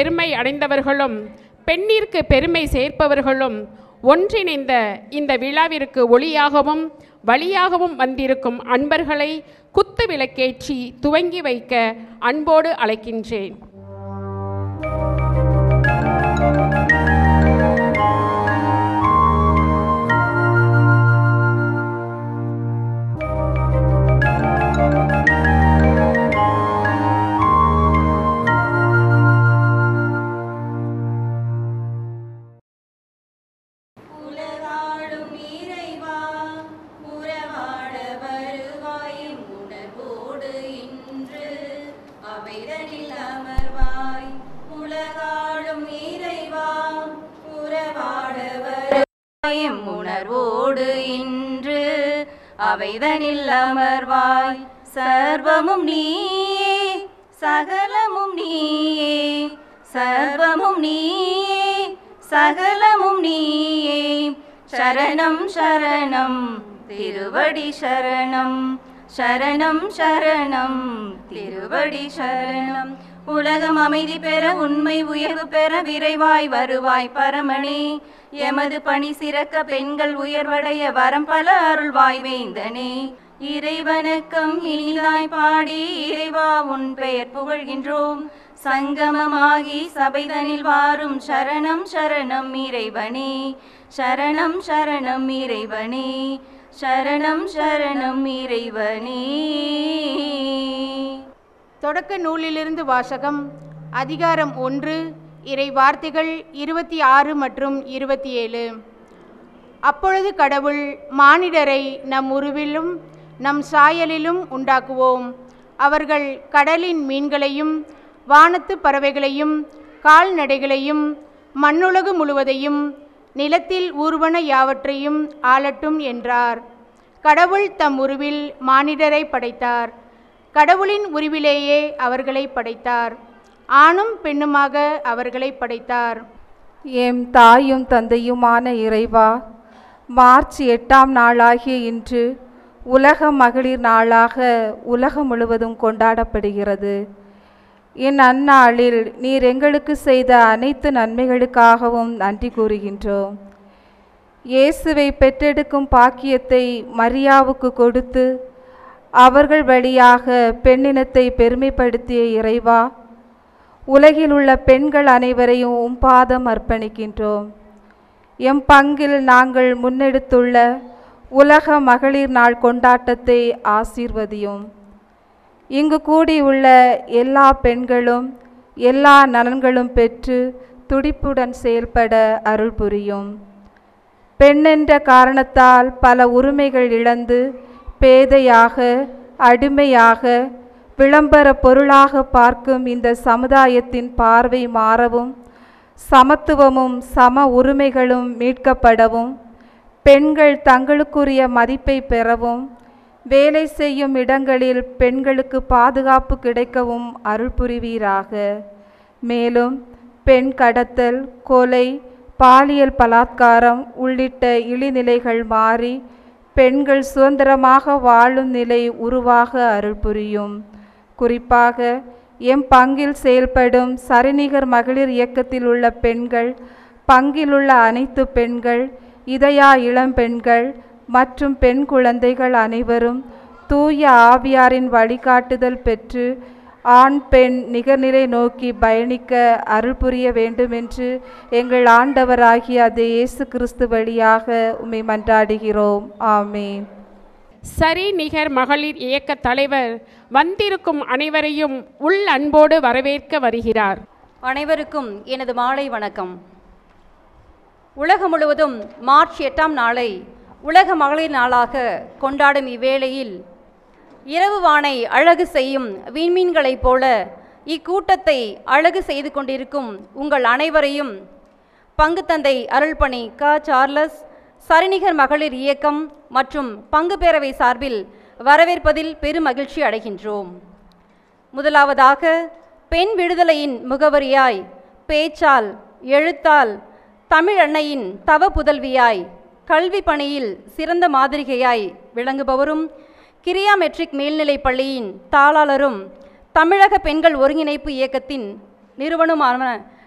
பெருமை அடைந்தவர்களும் பெண்ணிற்கு பெருமை சேர்ப்பவர்களும் ஒன்றிணைந்த இந்த விழாவிற்கு ஒளியாகவும் வழியாகவும் வந்திருக்கும் அன்பர்களை குத்து விளக்கேற்றி துவங்கி வைக்க அன்போடு அழைக்கின்றேன். உணர்வோடு இன்று அவைதனில் அமர்வாய். சர்வமும் நீயே, சகலமும் நீயே, சர்வமும் நீயே, சகலமும் நீயே. சரணம் சரணம் திருவடி சரணம், சரணம் சரணம் திருவடி சரணம். உலகம் அமைதி பெற உண்மை உயர்வு பெற விரைவாய் வருவாய் பரமனே. எமது பணி சிறக்க பெண்கள் உயர்வடைய வரம் பல அருள்வாய் வேந்தனே. இறைவணக்கம் இனிதாய் பாடி இறைவா உன் பெயர் புகழ்கின்றோம். சங்கமமாகி சபைதனில் வாரும் சரணம் சரணம் இறைவனே, சரணம் சரணம் இறைவனே, சரணம் சரணம் இறைவனே. தொடக்க நூலிலிருந்து வாசகம். அதிகாரம் 1, இறை வார்த்தைகள் 26 மற்றும் 27. அப்பொழுது கடவுள், மானிடரை நம் உருவிலும் நம் சாயலிலும் உண்டாக்குவோம். அவர்கள் கடலின் மீன்களையும் வானத்து பறவைகளையும் கால்நடைகளையும் மண்ணுலகு முழுவதையும் நிலத்தில் ஊர்வன யாவற்றையும் ஆளட்டும் என்றார். கடவுள் தம் உருவில் மானிடரை படைத்தார். கடவுளின் உருவிலேயே அவர்களை படைத்தார். ஆணும் பெண்ணுமாக அவர்களை படைத்தார். எம் தாயும் தந்தையுமான இறைவா, மார்ச் 8ஆம் நாளாகிய இன்று உலக மகளிர் நாளாக உலகம் முழுவதும் கொண்டாடப்படுகிறது. அந்நாளில் நீர் எங்களுக்கு செய்த அனைத்து நன்மைகளுக்காகவும் நன்றி கூறுகின்றோம். இயேசுவை பெற்றெடுக்கும் பாக்கியத்தை மரியாவுக்கு கொடுத்து அவர்கள் வழியாக பெண்ணினத்தை பெருமைப்படுத்திய இறைவா, உலகில் உள்ள பெண்கள் அனைவரையும் உம்பாதம் அர்ப்பணிக்கின்றோம். எம் பங்கில் நாங்கள் முன்னெடுத்துள்ள உலக மகளிர் நாள் கொண்டாட்டத்தை ஆசீர்வதியும். இங்கு கூடியுள்ள எல்லா பெண்களும் எல்லா நலன்களும் பெற்று துடிப்புடன் செயல்பட அருள் புரியும். பெண்ணென்ற காரணத்தால் பல உரிமைகள் இழந்து பேதையாக, அடிமையாக, விளம்பர பொருளாக பார்க்கும் இந்த சமுதாயத்தின் பார்வை மாறவும், சமத்துவமும் சம உரிமைகளும் மீட்கப்படவும், பெண்கள் தங்களுக்குரிய மதிப்பை பெறவும், வேலை செய்யும் இடங்களில் பெண்களுக்கு பாதுகாப்பு கிடைக்கவும் அருள் புரிவீராக. மேலும் பெண் கடத்தல், கொலை, பாலியல் பலாத்காரம் உள்ளிட்ட இழிநிலைகள் மாறி பெண்கள் சுதந்திரமாக வாழும் நிலை உருவாக அருள் புரியும். குறிப்பாக எம் பங்கில் செயல்படும் சரிநிகர் மகளிர் இயக்கத்தில் உள்ள பெண்கள், பங்கில் உள்ள அனைத்து பெண்கள், இதயா இளம் பெண்கள் மற்றும் பெண் குழந்தைகள் அனைவரும் தூய ஆவியாரின் வழிகாட்டுதல் பெற்று ஆண் பெண் நிகர்நிலை நோக்கி பயணிக்க அருள் புரிய வேண்டுமென்று எங்கள் ஆண்டவராகிய அது இயேசு கிறிஸ்து வழியாக உம்மை மன்றாடுகிறோம். ஆமேன். சரிநிகர் மகளிர் இயக்க தலைவர் வந்திருக்கும் அனைவரையும் உள் அன்போடு வரவேற்க வருகிறார். அனைவருக்கும் எனது மாலை வணக்கம். உலகம் முழுவதும் மார்ச் 8ஆம் நாளை உலக மகளிர் நாளாக கொண்டாடும் இவ்வேளையில் இரவு வானை அழகு செய்யும் விண்மீன்களைப் போல இக்கூட்டத்தை அழகு செய்து கொண்டிருக்கும் உங்கள் அனைவரையும் பங்கு தந்தை அருள்பணி க. சார்லஸ், சரிநிகர் மகளிர் இயக்கம் மற்றும் பங்கு பேரவை சார்பில் வரவேற்பதில் பெருமகிழ்ச்சி அடைகின்றோம். முதலாவதாக பெண் விடுதலையின் முகவரியாய், பேச்சால், எழுத்தால், தமிழ் அன்னையின் தவ புதல்வியாய், கல்வி பணியில் சிறந்த மாதிரிகையாய் விளங்குபவரும், கிரியா மெட்ரிக் மேல்நிலைப் பள்ளியின் தாளாளரும், தமிழக பெண்கள் ஒருங்கிணைப்பு இயக்கத்தின் நிறுவனமான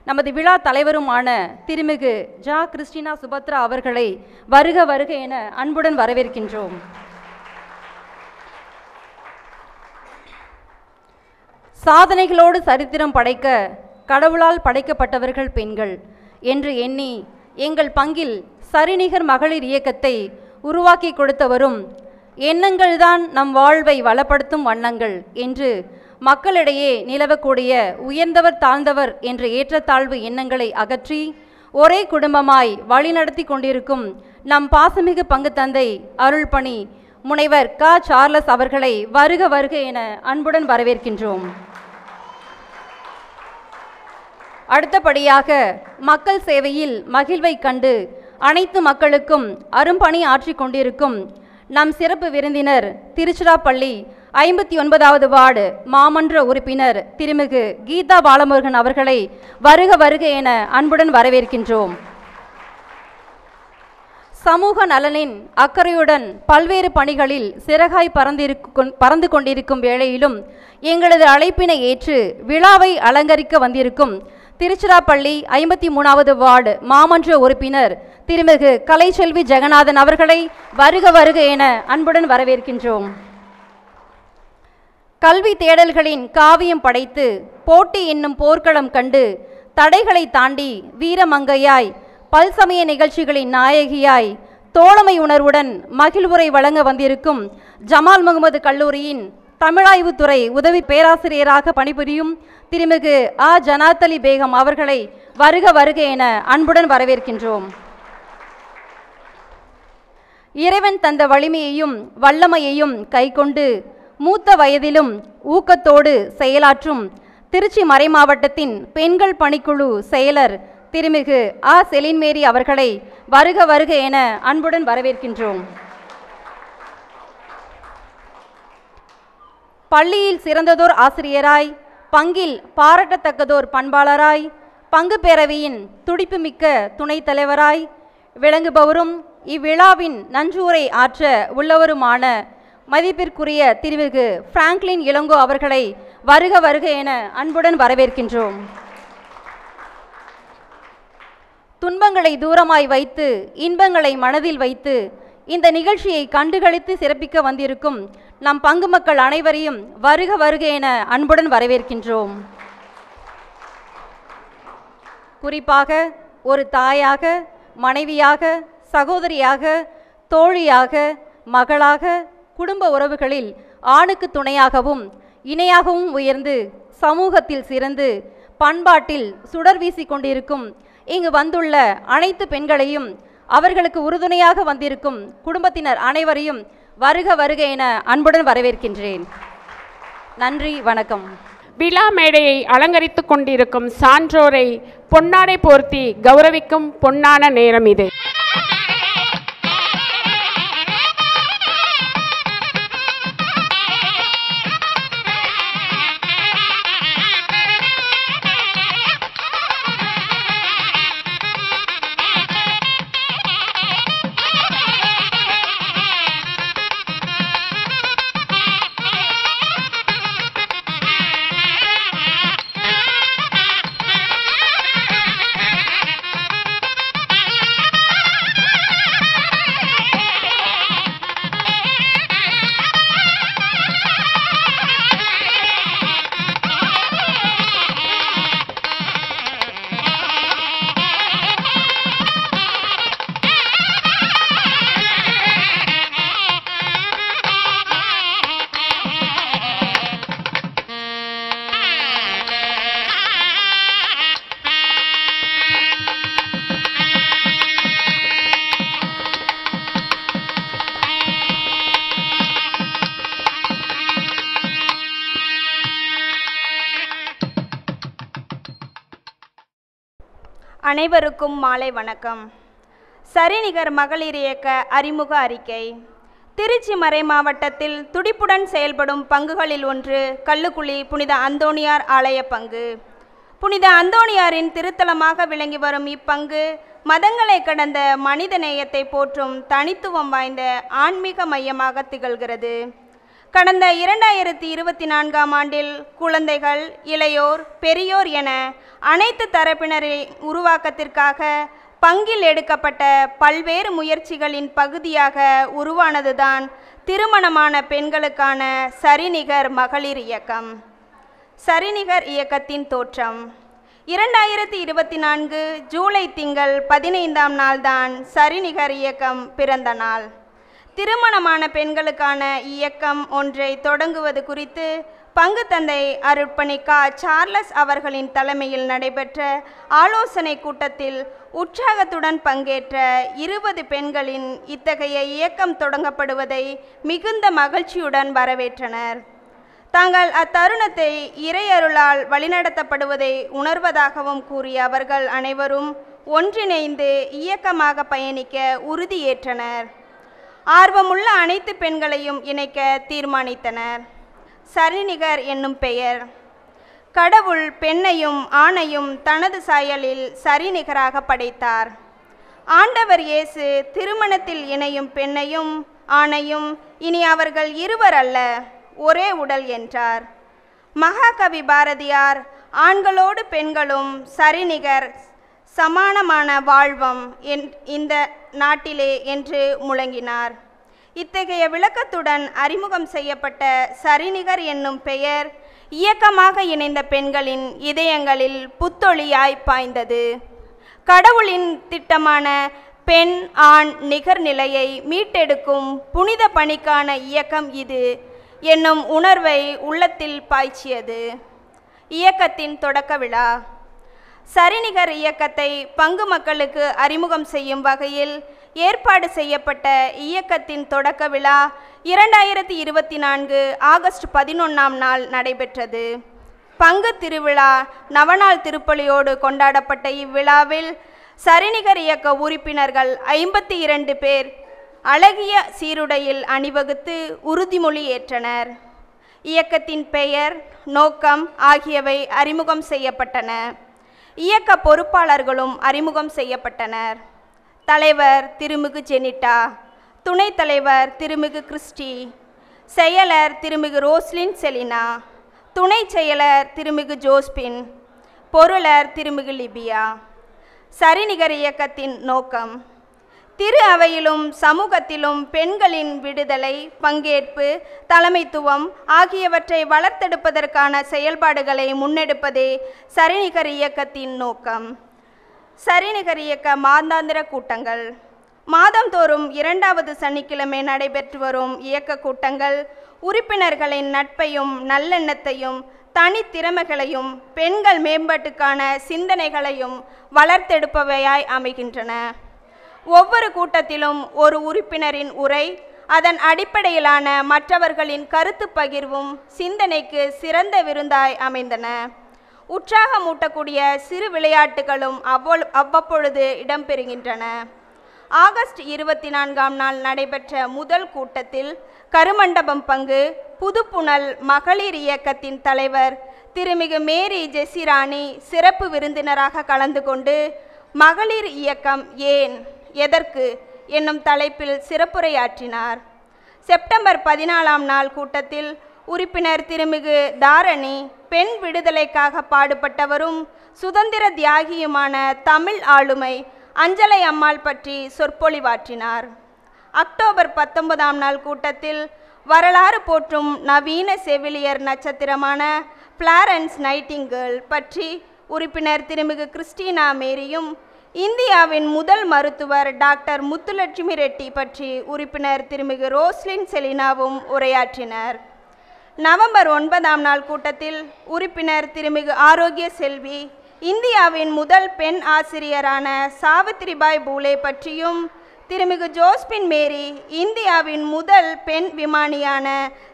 நமது விழா தலைவருமான திருமிகு ஜா கிறிஸ்டினா சுபத்ரா அவர்களை வருக வருக என அன்புடன் வரவேற்கின்றோம். சாதனைகளோடு சரித்திரம் படைக்க கடவுளால் படைக்கப்பட்டவர்கள் பெண்கள் என்று எண்ணி எங்கள் பங்கில் சரிநிகர் மகளிர் இயக்கத்தை உருவாக்கி கொடுத்தவரும் எண்ணங்கள்தான் நம் வாழ்வை வளப்படுத்தும் வண்ணங்கள் என்று மக்களிடையே நிலவக்கூடிய உயர்ந்தவர் தாழ்ந்தவர் என்ற ஏற்றத்தாழ்வு எண்ணங்களை அகற்றி ஒரே குடும்பமாய் வழிநடத்தி கொண்டிருக்கும் நம் பாசமிகு பங்கு தந்தை அருள்பணி முனைவர் க. சார்லஸ் அவர்களை வருக வருக என அன்புடன் வரவேற்கின்றோம். அடுத்தபடியாக மக்கள் சேவையில் மகிழ்வை கண்டு அனைத்து மக்களுக்கும் அரும்பணி ஆற்றி கொண்டிருக்கும் நம் சிறப்பு விருந்தினர் திருச்சிராப்பள்ளி 59வது வார்டு மாமன்ற உறுப்பினர் திருமிகு கீதா பாலமுருகன் அவர்களை வருக வருக என அன்புடன் வரவேற்கின்றோம். சமூக நலனின் அக்கறையுடன் பல்வேறு பணிகளில் சிறகாய் பறந்து கொண்டிருக்கும் வேளையிலும் எங்களது அழைப்பினை ஏற்று விழாவை அலங்கரிக்க வந்திருக்கும் திருச்சிராப்பள்ளி 53வது வார்டு மாமன்ற உறுப்பினர் திருமிகு கலைச்செல்வி ஜெகநாதன் அவர்களை வருக வருக என அன்புடன் வரவேற்கின்றோம். கல்வி தேடல்களின் காவியம் படைத்து போட்டி என்னும் போர்க்களம் கண்டு தடைகளை தாண்டி வீரமங்கையாய் பல்சமய நிகழ்ச்சிகளின் நாயகியாய் தோழமை உணர்வுடன் மகிழ்வுரை வழங்க வந்திருக்கும் ஜமால் முகமது கல்லூரியின் தமிழாய்வுத்துறை உதவி பேராசிரியராக பணிபுரியும் திருமிகு ஆ. ஜனாத்தலி பேகம் அவர்களை வருக வருக என அன்புடன் வரவேற்கின்றோம். இறைவன் தந்த வலிமையையும் வல்லமையையும் கைக்கொண்டு மூத்த வயதிலும் ஊக்கத்தோடு செயலாற்றும் திருச்சி மறைமாவட்டத்தின் பெண்கள் பணிக்குழு செயலர் திருமிகு ஆ. செலின் மேரி அவர்களை வருக வருக என அன்புடன் வரவேற்கின்றோம். பள்ளியில் சிறந்ததோர் ஆசிரியராய், பங்கில் பாராட்டத்தக்கதோர் பண்பாளராய், பங்கு பேரவையின் துடிப்புமிக்க துணைத் தலைவராய் விளங்குபவரும் இவ்விழாவின் நன்றூரை ஆற்ற உள்ளவருமான மதிப்பிற்குரிய திருமிகு பிராங்க்லின் இளங்கோ அவர்களை வருக வருக என அன்புடன் வரவேற்கின்றோம். துன்பங்களை தூரமாய் வைத்து இன்பங்களை மனதில் வைத்து இந்த நிகழ்ச்சியை கண்டுகளித்து சிறப்பிக்க வந்திருக்கும் நம் பங்கு மக்கள் அனைவரையும் வருக வருக என அன்புடன் வரவேற்கின்றோம். குறிப்பாக ஒரு தாயாக, மனைவியாக, சகோதரியாக, தோழியாக, மகளாக, குடும்ப உறவுகளில் ஆணுக்கு துணையாகவும் இணையாகவும் உயர்ந்து சமூகத்தில் சிறந்து பண்பாட்டில் சுடர் வீசி கொண்டிருக்கும் இங்கு வந்துள்ள அனைத்து பெண்களையும் அவர்களுக்கு உறுதுணையாக வந்திருக்கும் குடும்பத்தினர் அனைவரையும் வருக வருக என அன்புடன் வரவேற்கின்றேன். நன்றி, வணக்கம். விழா மேடையை அலங்கரித்துக் கொண்டிருக்கும் சான்றோரை பொன்னாடை போர்த்தி கௌரவிக்கும் பொன்னான நேரம் இது. அனைவருக்கும் மாலை வணக்கம். சரிநிகர் மகளிர் இயக்க அறிமுக அறிக்கை. திருச்சி மறை மாவட்டத்தில் துடிப்புடன் செயல்படும் பங்குகளில் ஒன்று கல்லுக்குழி புனித அந்தோணியார் ஆலய பங்கு. புனித அந்தோணியாரின் திருத்தலமாக விளங்கி வரும் இப்பங்கு மதங்களை கடந்த மனித நேயத்தை போற்றும் தனித்துவம் வாய்ந்த ஆன்மீக மையமாக திகழ்கிறது. கடந்த 2024ஆம் ஆண்டில் குழந்தைகள், இளையோர், பெரியோர் என அனைத்து தரப்பினரின் உருவாக்கத்திற்காக பங்கில் எடுக்கப்பட்ட பல்வேறு முயற்சிகளின் பகுதியாக உருவானதுதான் திருமணமான பெண்களுக்கான சரிநிகர் மகளிர் இயக்கம். சரிநிகர் இயக்கத்தின் தோற்றம் 2024 ஜூலை திங்கள் 15ஆம் நாள்தான் சரிநிகர் இயக்கம் பிறந்த நாள். திருமணமான பெண்களுக்கான இயக்கம் ஒன்றை தொடங்குவது குறித்து பங்கு தந்தை அருட்பணி கா. சார்லஸ் அவர்களின் தலைமையில் நடைபெற்ற ஆலோசனை கூட்டத்தில் உற்சாகத்துடன் பங்கேற்ற 20 பெண்களின் இத்தகைய இயக்கம் தொடங்கப்படுவதை மிகுந்த மகிழ்ச்சியுடன் வரவேற்றனர். தாங்கள் அத்தருணத்தை இறையருளால் வழிநடத்தப்படுவதை உணர்வதாகவும் கூறிய அவர்கள் அனைவரும் ஒன்றிணைந்து இயக்கமாக பயணிக்க உறுதியேற்றனர். ஆர்வமுள்ள அனைத்து பெண்களையும் இணைக்க தீர்மானித்தனர். சரிநிகர் என்னும் பெயர் கடவுள் பெண்ணையும் ஆணையும் தனது சாயலில் சரிநிகராக படைத்தார். ஆண்டவர் இயேசு திருமணத்தில் இணையும் பெண்ணையும் ஆணையும் இனி அவர்கள் இருவர் அல்ல, ஒரே உடல் என்றார். மகாகவி பாரதியார் ஆண்களோடு பெண்களும் சரிநிகர் சமானமான வாழ்வம் இந்த நாட்டிலே என்று முழங்கினார். இத்தகைய விளக்கத்துடன் அறிமுகம் செய்யப்பட்ட சரிநிகர் என்னும் பெயர் இயக்கமாக இணைந்த பெண்களின் இதயங்களில் புத்தொளியாய் பாய்ந்தது. கடவுளின் திட்டமான பெண் ஆண் நிகர்நிலையை மீட்டெடுக்கும் புனித பணிக்கான இயக்கம் இது என்னும் உணர்வை உள்ளத்தில் பாய்ச்சியது. இயக்கத்தின் தொடக்க விழா சரிநிகர் இயக்கத்தை பங்கு மக்களுக்கு அறிமுகம் செய்யும் வகையில் ஏற்பாடு செய்யப்பட்ட இயக்கத்தின் தொடக்க விழா 2024 ஆகஸ்ட் 11ஆம் நாள் நடைபெற்றது. பங்கு திருவிழா நவநாள் திருப்பலியோடு கொண்டாடப்பட்ட இவ்விழாவில் சரிநிகர் இயக்க உறுப்பினர்கள் 52 பேர் அழகிய சீருடையில் அணிவகுத்து உறுதிமொழி ஏற்றனர். இயக்கத்தின் பெயர், நோக்கம் ஆகியவை அறிமுகம் செய்யப்பட்டன. இயக்க பொறுப்பாளர்களும் அறிமுகம் செய்யப்பட்டனர். தலைவர் திருமிகு ஜெனிட்டா, துணைத் தலைவர் திருமிகு கிறிஸ்டி, செயலர் திருமிகு ரோஸ்லின் செலினா, துணை செயலர் திருமிகு ஜோஸ்பின், பொருளர் திருமிகு லிபியா. சரிநிகர் இயக்கத்தின் நோக்கம் திரு அவையிலும் சமூகத்திலும் பெண்களின் விடுதலை, பங்கேற்பு, தலைமைத்துவம் ஆகியவற்றை வளர்த்தெடுப்பதற்கான செயல்பாடுகளை முன்னெடுப்பதே சரிநிகர் இயக்கத்தின் நோக்கம். சரிநிகர் இயக்க மாதாந்திர கூட்டங்கள் மாதந்தோறும் 2வது சனிக்கிழமை நடைபெற்று வரும் இயக்க கூட்டங்கள் உறுப்பினர்களின் நட்பையும் நல்லெண்ணத்தையும் தனித்திறமைகளையும் பெண்கள் மேம்பாட்டுக்கான சிந்தனைகளையும் வளர்த்தெடுப்பவையாய் அமைகின்றன. ஒவ்வொரு கூட்டத்திலும் ஒரு உறுப்பினரின் உரை, அதன் அடிப்படையிலான மற்றவர்களின் கருத்து பகிர்வும் சிந்தனைக்கு சிறந்த விருந்தாய் அமைந்தன. உற்சாகமூட்டக்கூடிய சிறு விளையாட்டுகளும் அவ்வப்பொழுது இடம்பெறுகின்றன. ஆகஸ்ட் 24ஆம் நாள் நடைபெற்ற முதல் கூட்டத்தில் கருமண்டபம் பங்கு புதுப்புணல் மகளிர் இயக்கத்தின் தலைவர் திருமிகு மேரி ஜெசிராணி சிறப்பு விருந்தினராக கலந்து கொண்டு மகளிர் இயக்கம் ஏன், எதற்கு என்னும் தலைப்பில் சிறப்புரையாற்றினார். செப்டம்பர் 14ஆம் நாள் கூட்டத்தில் உறுப்பினர் திருமிகு தாரணி பெண் விடுதலைக்காக பாடுபட்டவரும் சுதந்திர தியாகியுமான தமிழ் ஆளுமை அஞ்சலை அம்மாள் பற்றி சொற்பொழிவாற்றினார். அக்டோபர் 19ஆம் நாள் கூட்டத்தில் வரலாறு போற்றும் நவீன செவிலியர் நட்சத்திரமான பிளாரன்ஸ் நைட்டிங்கேல் பற்றி உறுப்பினர் திருமிகு கிறிஸ்டினா மேரியும், இந்தியாவின் முதல் மருத்துவர் டாக்டர் முத்துலட்சுமி ரெட்டி பற்றி உறுப்பினர் திருமிகு ரோஸ்லின் செலினாவும் உரையாற்றினர். நவம்பர் 9ஆம் நாள் கூட்டத்தில் உறுப்பினர் திருமிகு ஆரோக்கிய செல்வி இந்தியாவின் முதல் பெண் ஆசிரியரான சாவித்ரிபாய் பூலே பற்றியும், திருமிகு ஜோஸ்பின் மேரி இந்தியாவின் முதல் பெண் விமானியான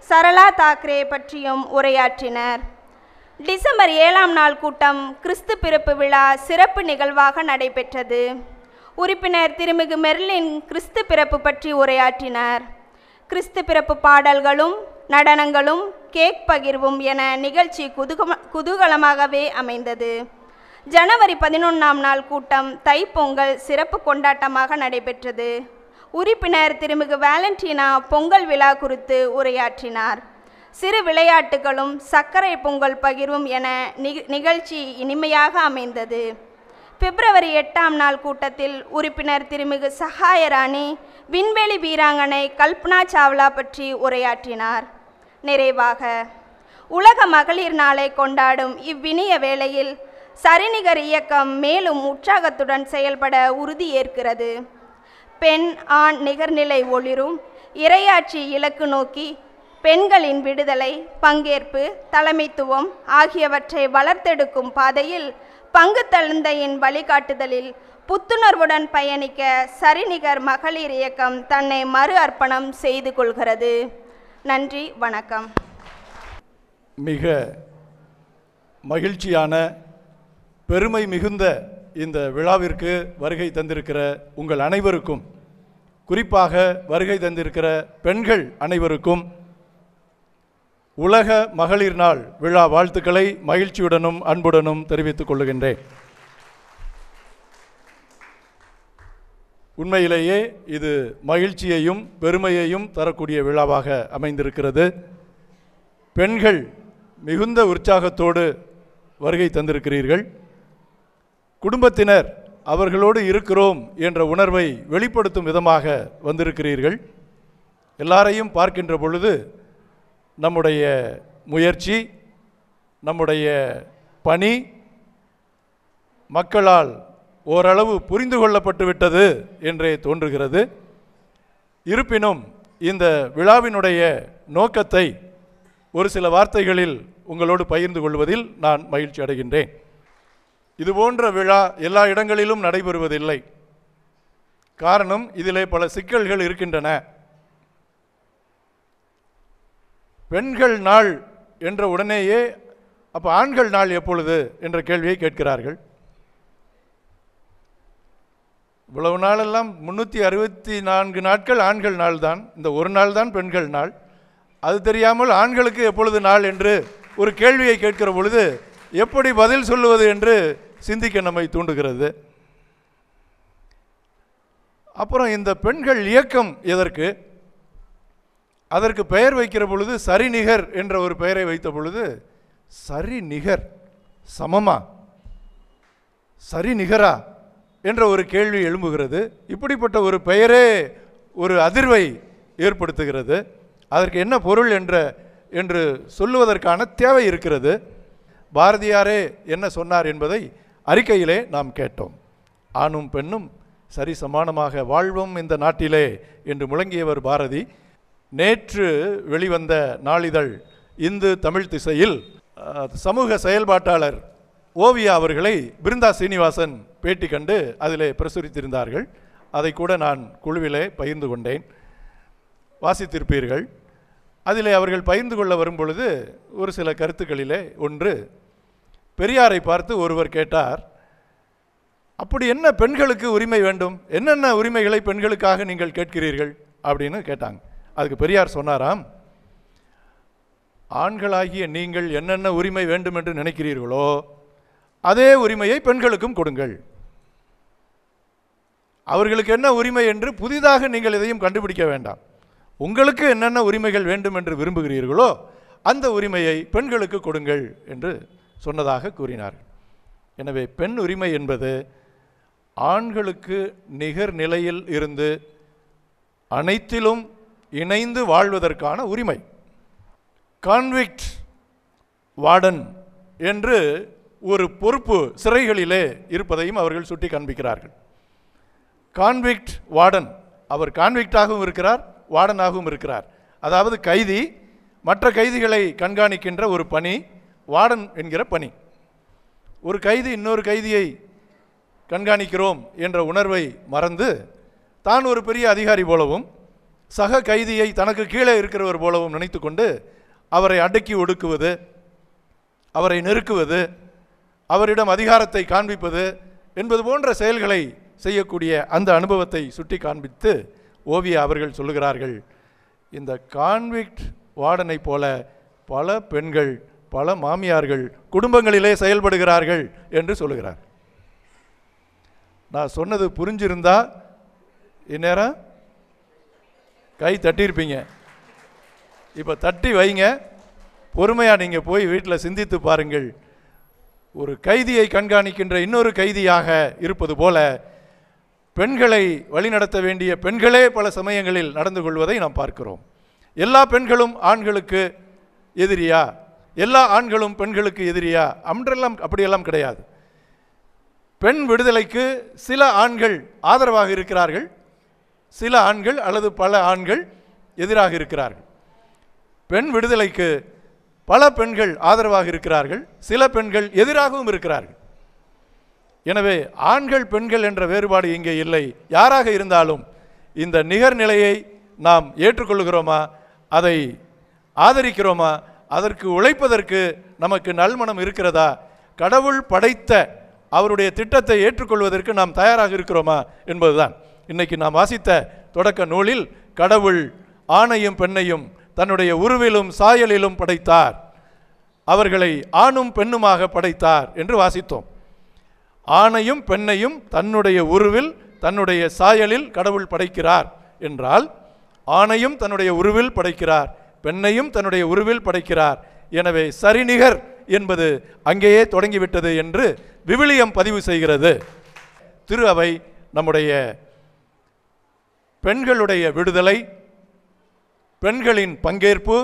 சரளா தாக்கரே பற்றியும் உரையாற்றினர். டிசம்பர் 7ஆம் நாள் கூட்டம் கிறிஸ்து பிறப்பு விழா சிறப்பு நிகழ்வாக நடைபெற்றது. உறுப்பினர் திருமிகு மெர்லின் கிறிஸ்து பிறப்பு பற்றி உரையாற்றினார். கிறிஸ்து பிறப்பு பாடல்களும் நடனங்களும் கேக் பகிர்வும் என நிகழ்ச்சி குதூகலமாகவே அமைந்தது. ஜனவரி 11ஆம் நாள் கூட்டம் தைப்பொங்கல் சிறப்பு கொண்டாட்டமாக நடைபெற்றது. உறுப்பினர் திருமிகு வேலண்டினா பொங்கல் விழா குறித்து உரையாற்றினார். சிறு விளையாட்டுகளும் சர்க்கரை பொங்கல் பகிர்வும் என நிகழ்ச்சி இனிமையாக அமைந்தது. பிப்ரவரி 8ஆம் நாள் கூட்டத்தில் உறுப்பினர் திருமிகு சகாயராணி விண்வெளி வீராங்கனை கல்பனா சாவ்லா பற்றி உரையாற்றினார். நிறைவாக உலக மகளிர் நாளை கொண்டாடும் இவ்வினிய வேளையில் சரிநிகர் இயக்கம் மேலும் உற்சாகத்துடன் செயல்பட உறுதியேற்கிறது. பெண் ஆண் நிகர்நிலை ஒளிரும் இறையாட்சி இலக்கு நோக்கி பெண்களின் விடுதலை, பங்கேற்பு, தலைமைத்துவம் ஆகியவற்றை வளர்த்தெடுக்கும் பாதையில் பங்கு தந்தையின் வழிகாட்டுதலில் புத்துணர்வுடன் பயணிக்க சரிநிகர் மகளிர் இயக்கம் தன்னை மறு அர்ப்பணம் செய்து கொள்கிறது. நன்றி, வணக்கம். மிக மகிழ்ச்சியான பெருமை மிகுந்த இந்த விழாவிற்கு வருகை தந்திருக்கிற உங்கள் அனைவருக்கும், குறிப்பாக வருகை தந்திருக்கிற பெண்கள் அனைவருக்கும் உலக மகளிர் நாள் விழா வாழ்த்துக்களை மகிழ்ச்சியுடனும் அன்புடனும் தெரிவித்துக் கொள்ளுகின்றேன். உண்மையிலேயே இது மகிழ்ச்சியையும் பெருமையையும் தரக்கூடிய விழாவாக அமைந்திருக்கிறது. பெண்கள் மிகுந்த உற்சாகத்தோடு வருகை தந்திருக்கிறீர்கள். குடும்பத்தினர் அவர்களோடு இருக்கிறோம் என்ற உணர்வை வெளிப்படுத்தும் விதமாக வந்திருக்கிறீர்கள். எல்லாரையும் பார்க்கின்ற பொழுது நம்முடைய முயற்சி, நம்முடைய பணி மக்களால் ஓரளவு புரிந்து கொள்ளப்பட்டு விட்டது என்றே தோன்றுகிறது. இருப்பினும் இந்த விழாவினுடைய நோக்கத்தை ஒரு சில வார்த்தைகளில் உங்களோடு பகிர்ந்து கொள்வதில் நான் மகிழ்ச்சி அடைகின்றேன். இதுபோன்ற விழா எல்லா இடங்களிலும் நடைபெறுவதில்லை. காரணம், இதிலே பல சிக்கல்கள் இருக்கின்றன. பெண்கள் நாள் என்ற உடனேயே அப்போ ஆண்கள் நாள் எப்பொழுது என்ற கேள்வியை கேட்கிறார்கள். இவ்வளவு நாளெல்லாம் 364 நாட்கள் ஆண்கள் நாள் தான், இந்த ஒரு நாள் தான் பெண்கள் நாள். அது தெரியாமல் ஆண்களுக்கு எப்பொழுது நாள் என்று ஒரு கேள்வியை கேட்கிற பொழுது எப்படி பதில் சொல்லுவது என்று சிந்திக்க நம்மை தூண்டுகிறது. அப்புறம் இந்த பெண்கள் இயக்கம் எதற்கு? அதற்கு பெயர் வைக்கிற பொழுது சரிநிகர் என்ற ஒரு பெயரை வைத்த பொழுது சரிநிகர் சமமா, சரிநிகரா என்ற ஒரு கேள்வி எழும்புகிறது. இப்படிப்பட்ட ஒரு பெயரே ஒரு அதிர்வை ஏற்படுத்துகிறது. அதற்கு என்ன பொருள் என்று சொல்லுவதற்கான தேவை இருக்கிறது. பாரதியாரே என்ன சொன்னார் என்பதை அறிக்கையிலே நாம் கேட்டோம். ஆணும் பெண்ணும் சரி சமானமாக வாழ்வோம் இந்த நாட்டிலே என்று முழங்கியவர் பாரதி. நேற்று வெளிவந்த நாளிதழ் இந்து தமிழ் திசையில் சமூக செயல்பாட்டாளர் ஓவியா அவர்களை பிருந்தா சீனிவாசன் பேட்டி கண்டு அதிலே பிரசுரித்திருந்தார்கள். அதை கூட நான் குழுவிலே பகிர்ந்து கொண்டேன், வாசித்திருப்பீர்கள். அதிலே அவர்கள் பகிர்ந்து கொள்ள வரும்பொழுது ஒரு சில கருத்துக்களிலே ஒன்று, பெரியாரை பார்த்து ஒருவர் கேட்டார், அப்படி என்ன பெண்களுக்கு உரிமை வேண்டும், என்னென்ன உரிமைகளை பெண்களுக்காக நீங்கள் கேட்கிறீர்கள் அப்படின்னு கேட்டாங்க. அதுக்கு பெரியார் சொன்னாராம், ஆண்களாகிய நீங்கள் என்னென்ன உரிமை வேண்டும் என்று நினைக்கிறீர்களோ அதே உரிமையை பெண்களுக்கும் கொடுங்கள். அவர்களுக்கு என்ன உரிமை என்று புதிதாக நீங்கள் எதையும் கண்டுபிடிக்க வேண்டாம். உங்களுக்கு என்னென்ன உரிமைகள் வேண்டும் என்று விரும்புகிறீர்களோ அந்த உரிமையை பெண்களுக்கு கொடுங்கள் என்று சொன்னதாக கூறினார்கள். எனவே பெண் உரிமை என்பது ஆண்களுக்கு நிகர் நிலையில் இருந்து அனைத்திலும் இணைந்து வாழ்வதற்கான உரிமை. கான்விக்ட் வார்டன் என்று ஒரு பொறுப்பு சிறைகளிலே இருப்பதையும் அவர்கள் சுட்டி காண்பிக்கிறார்கள். கான்விக்ட் வார்டன், அவர் கான்விக்டாகவும் இருக்கிறார், வார்டனாகவும் இருக்கிறார். அதாவது கைதி மற்ற கைதிகளை கண்காணிக்கின்ற ஒரு பணி வார்டன் என்கிற பணி. ஒரு கைதி இன்னொரு கைதியை கண்காணிக்கிறோம் என்ற உணர்வை மறந்து தான் ஒரு பெரிய அதிகாரி போலவும் சக கைதியை தனக்கு கீழே இருக்கிறவர் போலவும் நினைத்து கொண்டு அவரை அடக்கி ஒடுக்குவது, அவரை நெருக்குவது, அவரிடம் அதிகாரத்தை காண்பிப்பது என்பது போன்ற செயல்களை செய்யக்கூடிய அந்த அனுபவத்தை சுட்டி காண்பித்து ஓவியா அவர்கள் சொல்லுகிறார்கள், இந்த கான்விக்ட் வார்டனை போல பல பெண்கள் பல மாமியார்கள் குடும்பங்களிலே செயல்படுகிறார்கள் என்று சொல்லுகிறார். நான் சொன்னது புரிஞ்சிருந்தா இந்நேரம் கை தட்டியிருப்பீங்க. இப்போ தட்டி வைங்க. பொறுமையாக நீங்கள் போய் வீட்டில் சிந்தித்து பாருங்கள். ஒரு கைதியை கண்காணிக்கின்ற இன்னொரு கைதியாக இருப்பது போல பெண்களை வழிநடத்த வேண்டிய பெண்களே பல சமயங்களில் நடந்து கொள்வதை நாம் பார்க்கிறோம். எல்லா பெண்களும் ஆண்களுக்கு எதிரியா, எல்லா ஆண்களும் பெண்களுக்கு எதிரியா அப்படியெல்லாம் கிடையாது. பெண் விடுதலைக்கு சில ஆண்கள் ஆதரவாக இருக்கிறார்கள், சில ஆண்கள் அல்லது பல ஆண்கள் எதிராக இருக்கிறார்கள். பெண் விடுதலைக்கு பல பெண்கள் ஆதரவாக இருக்கிறார்கள், சில பெண்கள் எதிராகவும் இருக்கிறார்கள். எனவே ஆண்கள் பெண்கள் என்ற வேறுபாடு இங்கே இல்லை. யாராக இருந்தாலும் இந்த நிகர்நிலையை நாம் ஏற்றுக்கொள்கிறோமா, அதை ஆதரிக்கிறோமா, அதற்கு உழைப்பதற்கு நமக்கு நல்மனம் இருக்கிறதா, கடவுள் படைத்த அவருடைய திட்டத்தை ஏற்றுக்கொள்வதற்கு நாம் தயாராக இருக்கிறோமா என்பதுதான். இன்னைக்கு நாம் வாசித்த தொடக்க நூலில் கடவுள் ஆணையும் பெண்ணையும் தன்னுடைய உருவிலும் சாயலிலும் படைத்தார், அவர்களை ஆணும் பெண்ணுமாக படைத்தார் என்று வாசித்தோம். ஆணையும் பெண்ணையும் தன்னுடைய உருவில் தன்னுடைய சாயலில் கடவுள் படைக்கிறார் என்றால், ஆணையும் தன்னுடைய உருவில் படைக்கிறார், பெண்ணையும் தன்னுடைய உருவில் படைக்கிறார். எனவே சரிநிகர் என்பது அங்கேயே தொடங்கிவிட்டது என்று விவிலியம் பதிவு செய்கிறது. திரு அவை நம்முடைய பெண்களுடைய விடுதலை, பெண்களின் பங்கேற்பு,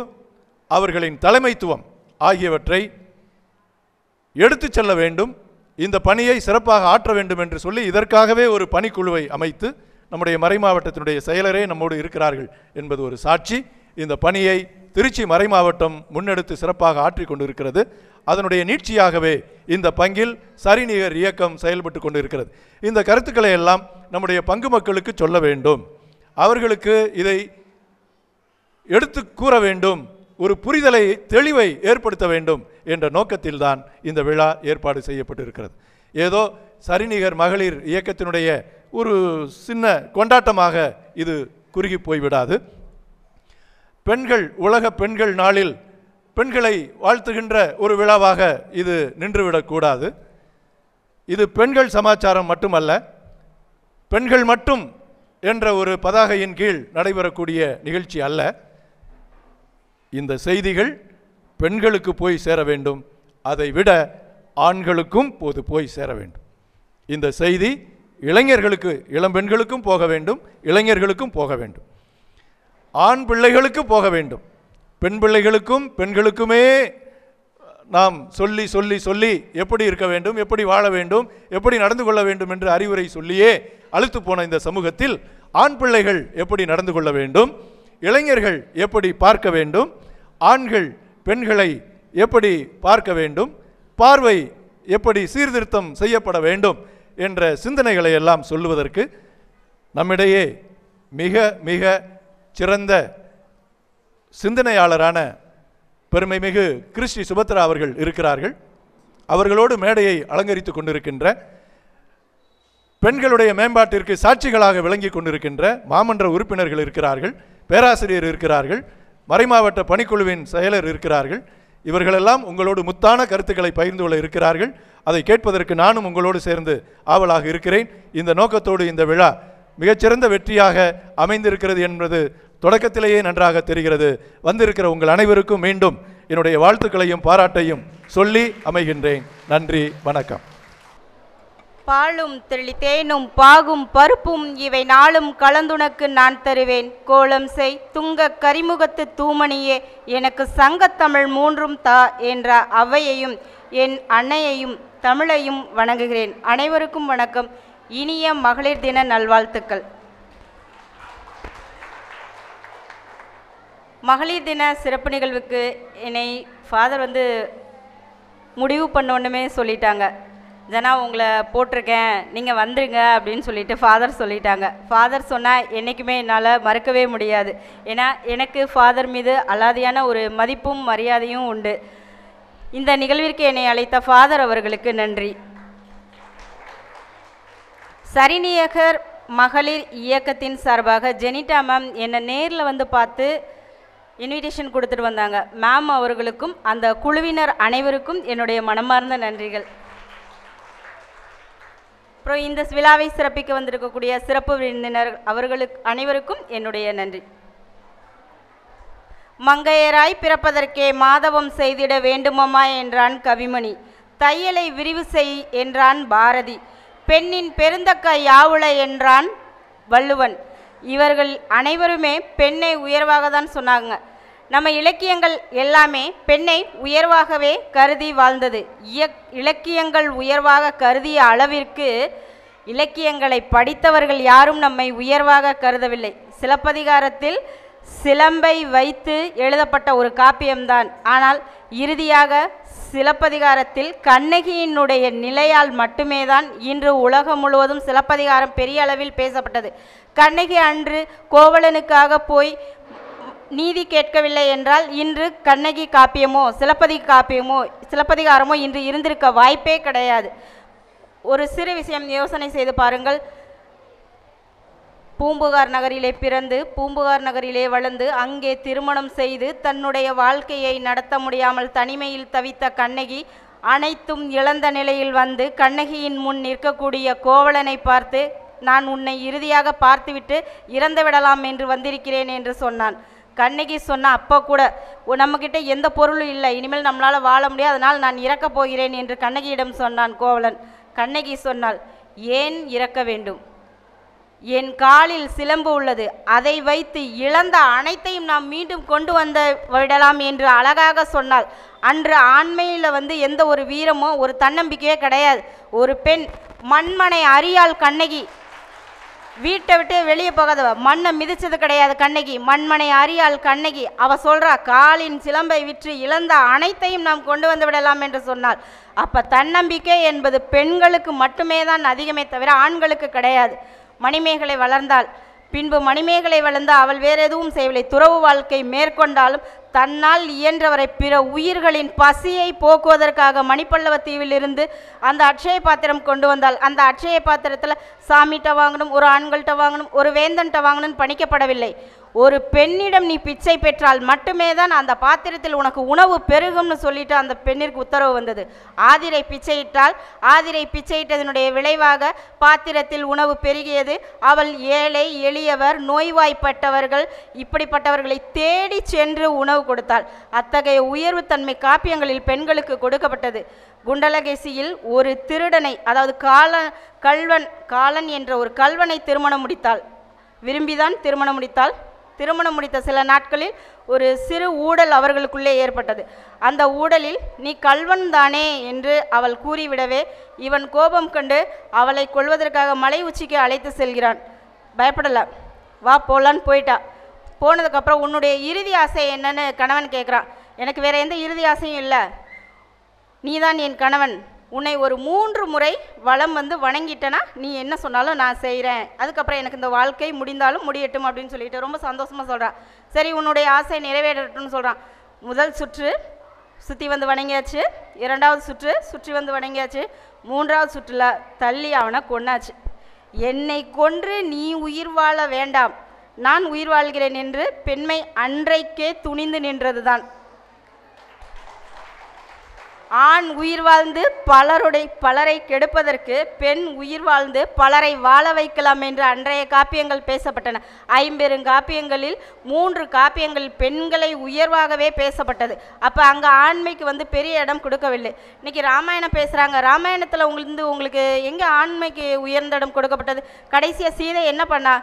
அவர்களின் தலைமைத்துவம் ஆகியவற்றை எடுத்து செல்ல வேண்டும், இந்த பணியை சிறப்பாக ஆற்ற வேண்டும் என்று சொல்லி இதற்காகவே ஒரு பணிக்குழுவை அமைத்து நம்முடைய மறைமாவட்டத்தினுடைய செயலரே நம்மோடு இருக்கிறார்கள் என்பது ஒரு சாட்சி. இந்த பணியை திருச்சி மறைமாவட்டம் முன்னெடுத்து சிறப்பாக ஆற்றிக் கொண்டிருக்கிறது. அதனுடைய நீட்சியாகவே இந்த பங்கில் சரிநிகர் இயக்கம் செயல்பட்டு கொண்டிருக்கிறது. இந்த கருத்துக்களை எல்லாம் நம்முடைய பங்கு மக்களுக்கு சொல்ல வேண்டும், அவர்களுக்கு இதை எடுத்து கூற வேண்டும், ஒரு புரிதலை தெளிவை ஏற்படுத்த வேண்டும் என்ற நோக்கத்தில்தான் இந்த விழா ஏற்பாடு செய்யப்பட்டிருக்கிறது. ஏதோ சரிநிகர் மகளிர் இயக்கத்தினுடைய ஒரு சின்ன கொண்டாட்டமாக இது குறுகி போய்விடாது. பெண்கள் உலக பெண்கள் நாளில் பெண்களை வாழ்த்துகின்ற ஒரு விழாவாக இது நின்றுவிடக்கூடாது. இது பெண்கள் சமாச்சாரம் மட்டுமல்ல, பெண்கள் மட்டும் என்ற ஒரு பதாகையின் கீழ் நடைபெறக்கூடிய நிகழ்ச்சி அல்ல. இந்த செய்திகள் பெண்களுக்கு போய் சேர வேண்டும், அதை விட ஆண்களுக்கும் போய் சேர வேண்டும். இந்த செய்தி இளைஞர்களுக்கு, இளம்பெண்களுக்கும் போக வேண்டும், இளைஞர்களுக்கும் போக வேண்டும், ஆண் பிள்ளைகளுக்கு போக வேண்டும். பெண் பிள்ளைகளுக்கும் பெண்களுக்குமே நாம் சொல்லி சொல்லி சொல்லி எப்படி இருக்க வேண்டும், எப்படி வாழ வேண்டும், எப்படி நடந்து கொள்ள வேண்டும் என்று அறிவுரை சொல்லியே அழுத்து போன இந்த சமூகத்தில் ஆண் பிள்ளைகள் எப்படி நடந்து கொள்ள வேண்டும், இளைஞர்கள் எப்படி பார்க்க வேண்டும், ஆண்கள் பெண்களை எப்படி பார்க்க வேண்டும், பார்வை எப்படி சீர்திருத்தம் செய்யப்பட வேண்டும் என்ற சிந்தனைகளை எல்லாம் சொல்லுவதற்கு நம்மிடையே மிக மிக சிறந்த சிந்தனையாளரான பெருமைமிகு கிறிஸ்டி சுபத்ரா அவர்கள் இருக்கிறார்கள். அவர்களோடு மேடையை அலங்கரித்து கொண்டிருக்கின்ற, பெண்களுடைய மேம்பாட்டிற்கு சாட்சிகளாக விளங்கி கொண்டிருக்கின்ற மாமன்ற உறுப்பினர்கள் இருக்கிறார்கள், பேராசிரியர் இருக்கிறார்கள், மறைமாவட்ட பணிக்குழுவின் செயலர் இருக்கிறார்கள். இவர்களெல்லாம் உங்களோடு முத்தான கருத்துக்களை பகிர்ந்து கொள்ள இருக்கிறார்கள். அதை கேட்பதற்கு நானும் உங்களோடு சேர்ந்து ஆவலாக இருக்கிறேன். இந்த நோக்கத்தோடு இந்த விழா மிகச்சிறந்த வெற்றியாக அமைந்திருக்கிறது என்பது தொடக்கத்திலேயே நன்றாக தெரிகிறது. வந்திருக்கிற உங்கள் அனைவருக்கும் மீண்டும் என்னுடைய வாழ்த்துக்களையும் பாராட்டையும் சொல்லி அமைகின்றேன். நன்றி, வணக்கம். பாலும் தெளித்தேனும் பாகும் பருப்பும் இவை நாளும் கலந்துனக்கு நான் தருவேன். கோலம் செய் துங்க கரிமுகத்து தூமணியே, எனக்கு சங்கத்தமிழ் மூன்றும் தா என்ற அவையையும் என் அன்னையையும் தமிழையும் வணங்குகிறேன். அனைவருக்கும் வணக்கம். இனிய மகளிர் தின நல்வாழ்த்துக்கள். மகளிர் தின சிறப்பு நிகழ்வுக்கு என்னை ஃபாதர் முடிவு பண்ணோன்னுமே சொல்லிட்டாங்க, ஜனா உங்களை போட்டிருக்கேன், நீங்கள் வந்துருங்க அப்படின்னு சொல்லிட்டு ஃபாதர் சொல்லிட்டாங்க. ஃபாதர் சொன்னால் என்றைக்குமே என்னால் மறக்கவே முடியாது. ஏன்னா எனக்கு ஃபாதர் மீது அலாதியான ஒரு மதிப்பும் மரியாதையும் உண்டு. இந்த நிகழ்விற்கு என்னை அழைத்த ஃபாதர் அவர்களுக்கு நன்றி. சரிநிகர் மகளிர் இயக்கத்தின் சார்பாக ஜெனிட்டா மேம் என்னை நேரில் பார்த்து இன்விடேஷன் கொடுத்துட்டு வந்தாங்க. மேம் அவர்களுக்கும் அந்த குழுவினர் அனைவருக்கும் என்னுடைய மனமார்ந்த நன்றிகள். அப்புறம் இந்த விழாவை சிறப்பிக்க வந்திருக்கக்கூடிய சிறப்பு விருந்தினர் அவர்களுக்கு அனைவருக்கும் என்னுடைய நன்றி. மங்கையராய் பிறப்பதற்கே மாதவம் செய்திட வேண்டுமம்மா என்றான் கவிமணி. தையலை விரிவு செய் என்றான் பாரதி. பெண்ணின் பெருந்தக்க யாவுள என்றான் வள்ளுவன். இவர்கள் அனைவருமே பெண்ணை உயர்வாக தான் சொன்னாங்க. நம்ம இலக்கியங்கள் எல்லாமே பெண்ணை உயர்வாகவே கருதி வாழ்ந்தது. இலக்கியங்கள் உயர்வாக கருதிய அளவிற்கு இலக்கியங்களை படித்தவர்கள் யாரும் நம்மை உயர்வாக கருதவில்லை. சிலப்பதிகாரத்தில் சிலம்பை வைத்து எழுதப்பட்ட ஒரு காப்பியம்தான். ஆனால் இறுதியாக சிலப்பதிகாரத்தில் கண்ணகியினுடைய நிலையால் மட்டுமே தான் இன்று உலகம் முழுவதும் சிலப்பதிகாரம் பெரிய அளவில் பேசப்பட்டது. கண்ணகி அன்று கோவலனுக்காக போய் நீதி கேட்கவில்லை என்றால் இன்று கண்ணகி காப்பியமோ சிலப்பதிகாரமோ இன்று இருந்திருக்க வாய்ப்பே கிடையாது. ஒரு சிறு விஷயம் யோசனை செய்து பாருங்கள். பூம்புகார் நகரிலே பிறந்து பூம்புகார் நகரிலே வளர்ந்து அங்கே திருமணம் செய்து தன்னுடைய வாழ்க்கையை நடத்த முடியாமல் தனிமையில் தவித்த கண்ணகி அனைத்தும் இழந்த நிலையில் வந்து கண்ணகியின் முன் நிற்கக்கூடிய கோவலனை பார்த்து, நான் உன்னை இறுதியாக பார்த்துவிட்டு இறந்து விடலாம் என்று வந்திருக்கிறேன் என்று சொன்னான். கண்ணகி சொன்ன அப்போ கூட நம்மக்கிட்ட எந்த பொருளும் இல்லை, இனிமேல் நம்மளால் வாழ முடியாது, அதனால் நான் இறக்கப் போகிறேன் என்று கண்ணகியிடம் சொன்னான் கோவலன். கண்ணகி சொன்னாள், ஏன் இறக்க வேண்டும்? என் காலில் சிலம்பு உள்ளது, அதை வைத்து இழந்த அனைத்தையும் நாம் மீண்டும் கொண்டு வந்து விடலாம் என்று அழகாக சொன்னாள். அன்று ஆண்மையில் எந்த ஒரு வீரமோ ஒரு தன்னம்பிக்கையோ கிடையாது. ஒரு பெண் மண்மனை அறியாள் கண்ணகி, வீட்டை விட்டு வெளியே போகாதவ, மண்ணை மிதிச்சது கிடையாது கண்ணகி, மண்மனை அறியாள் கண்ணகி. அவ சொல்றா, காலின் சிலம்பை விற்று இழந்த அனைத்தையும் நாம் கொண்டு வந்து விடலாம் என்று சொன்னாள். அப்ப தன்னம்பிக்கை என்பது பெண்களுக்கு மட்டுமே தான் அதிகமே தவிர ஆண்களுக்கு கிடையாது. மணிமேகலை வளர்ந்தாள். பின்பு மணிமேகலை வளர்ந்து அவள் வேறு எதுவும் செய்யவில்லை. துறவு வாழ்க்கை மேற்கொண்டாலும் தன்னால் இயன்றவரை பிற உயிர்களின் பசியை போக்குவதற்காக மணிப்பல்லவ தீவிலிருந்து அந்த அட்சய பாத்திரம் கொண்டு வந்தாள். அந்த அட்சய பாத்திரத்தில் சாமிகிட்ட வாங்கணும், ஒரு ஆண்கள்கிட்ட வாங்கணும், ஒரு வேந்தன்கிட்ட வாங்கணும்னு பணிக்கப்படவில்லை. ஒரு பெண்ணிடம் நீ பிச்சை பெற்றால் மட்டுமே தான் அந்த பாத்திரத்தில் உனக்கு உணவு பெருகும்னு சொல்லிட்டு அந்த பெண்ணிற்கு உத்தரவு வந்தது. ஆதிரை பிச்சையிட்டால் ஆதிரை பிச்சையிட்டதனுடைய விளைவாக பாத்திரத்தில் உணவு பெருகியது. அவள் ஏழை எளியவர் நோய்வாய்ப்பட்டவர்கள் இப்படிப்பட்டவர்களை தேடி சென்று உணவு கொடுத்தாள். அத்தகைய உயர்வு தன்மை காப்பியங்களில் பெண்களுக்கு கொடுக்கப்பட்டது. குண்டலகேசியில் ஒரு திருடனை, அதாவது காலன் என்ற ஒரு கல்வனை திருமணம் முடித்தாள். விரும்பிதான் திருமணம் முடித்தாள். திருமணம் முடித்த சில நாட்களில் ஒரு சிறு ஊடல் அவர்களுக்குள்ளே ஏற்பட்டது. அந்த ஊடலில் நீ கல்வன் தானே என்று அவள் கூறிவிடவே இவன் கோபம் கண்டு அவளை கொல்வதற்காக மலை உச்சிக்கு அழைத்து செல்கிறான். பயப்படலை, வா போலான்னு போயிட்டா. போனதுக்கப்புறம் உன்னுடைய இறுதி ஆசை என்னன்னு கணவன் கேட்குறான். எனக்கு வேற எந்த இறுதி ஆசையும் இல்லை, நீதான் என் கணவன், உன்னை ஒரு 3 முறை வலம் வணங்கிட்டேன்னா நீ என்ன சொன்னாலும் நான் செய்கிறேன், அதுக்கப்புறம் எனக்கு இந்த வாழ்க்கை முடிந்தாலும் முடியட்டும் அப்படின்னு சொல்லிட்டு ரொம்ப சந்தோஷமாக சொல்கிறான். சரி உன்னுடைய ஆசை நிறைவேறட்டும்னு சொல்கிறான். முதல் சுற்று சுற்றி வணங்கியாச்சு, 2வது சுற்று சுற்றி வணங்கியாச்சு, 3வது சுற்றில் தள்ளி அவனை கொன்னாச்சு. என்னை கொன்று நீ உயிர் வாழ வேண்டாம், நான் உயிர் வாழ்கிறேன் என்று பெண்மை அன்றைக்கே துணிந்து நின்றது தான். ஆண் உயிர் வாழ்ந்து பலரை கெடுப்பதற்கு பெண் உயிர் வாழ்ந்து பலரை வாழ வைக்கலாம் என்று அன்றைய காப்பியங்கள் பேசப்பட்டன. 50 காப்பியங்களில் 3 காப்பியங்கள் பெண்களை உயர்வாகவே பேசப்பட்டது. அப்போ அங்கே ஆண்மைக்கு பெரிய இடம் கொடுக்கவில்லை. இன்னைக்கு ராமாயணம் பேசுகிறாங்க, ராமாயணத்தில் உங்களுக்கு எங்கே ஆண்மைக்கு உயர்ந்த இடம் கொடுக்கப்பட்டது? கடைசியாக சீதை என்ன பண்ணா?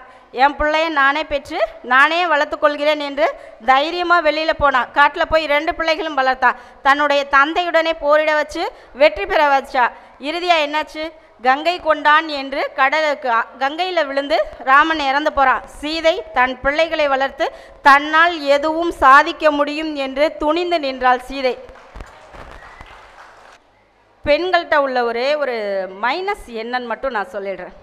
என் பிள்ளைய நானே பெற்று நானே வளர்த்து கொள்கிறேன் என்று தைரியமாக வெளியில் போனான். காட்டில் போய் 2 பிள்ளைகளும் வளர்த்தா. தன்னுடைய தந்தையுடனே போரிட வச்சு வெற்றி பெற வச்சா. இறுதியாக என்னாச்சு? கங்கை கொண்டான் என்று கங்கையில் விழுந்து ராமன் இறந்து போகிறான். சீதை தன் பிள்ளைகளை வளர்த்து தன்னால் எதுவும் சாதிக்க முடியும் என்று துணிந்து நின்றாள் சீதை. பெண்கள்கிட்ட உள்ள ஒரு மைனஸ் என்னன்னு மட்டும் நான் சொல்லிடுறேன்.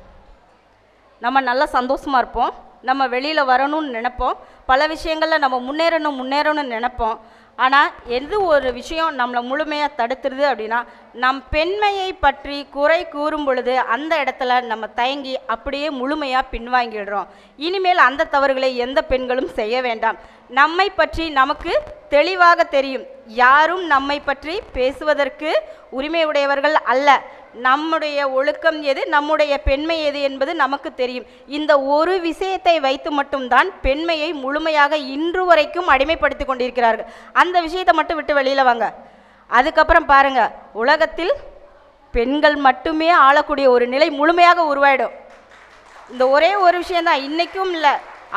நம்ம நல்லா சந்தோஷமாக இருப்போம், நம்ம வெளியில் வரணும்னு நினைப்போம், பல விஷயங்களில் நம்ம முன்னேறணும்னு நினைப்போம். ஆனால் எது ஒரு விஷயம் நம்மளை முழுமையாக தடுத்துருது அப்படின்னா, நம் பெண்மையை பற்றி குறை கூறும் பொழுது அந்த இடத்துல நம்ம தயங்கி அப்படியே முழுமையாக பின்வாங்கிடுறோம். இனிமேல் அந்த தவறுகளை எந்த பெண்களும் செய்ய வேண்டாம். நம்மை பற்றி நமக்கு தெளிவாக தெரியும். யாரும் நம்மை பற்றி பேசுவதற்கு உரிமை உடையவர்கள் அல்ல. நம்முடைய ஒழுக்கம் எது, நம்முடைய பெண்மை எது என்பது நமக்கு தெரியும். இந்த ஒரு விஷயத்தை வைத்து மட்டும்தான் பெண்மையை முழுமையாக இன்று வரைக்கும் அடிமைப்படுத்தி கொண்டிருக்கிறார்கள். அந்த விஷயத்தை மட்டும் விட்டு வெளியில் வாங்க. அதுக்கப்புறம் பாருங்க, உலகத்தில் பெண்கள் மட்டுமே ஆளக்கூடிய ஒரு நிலை முழுமையாக உருவாயிடும். இந்த ஒரே ஒரு விஷயந்தான், இன்றைக்கும் இல்லை,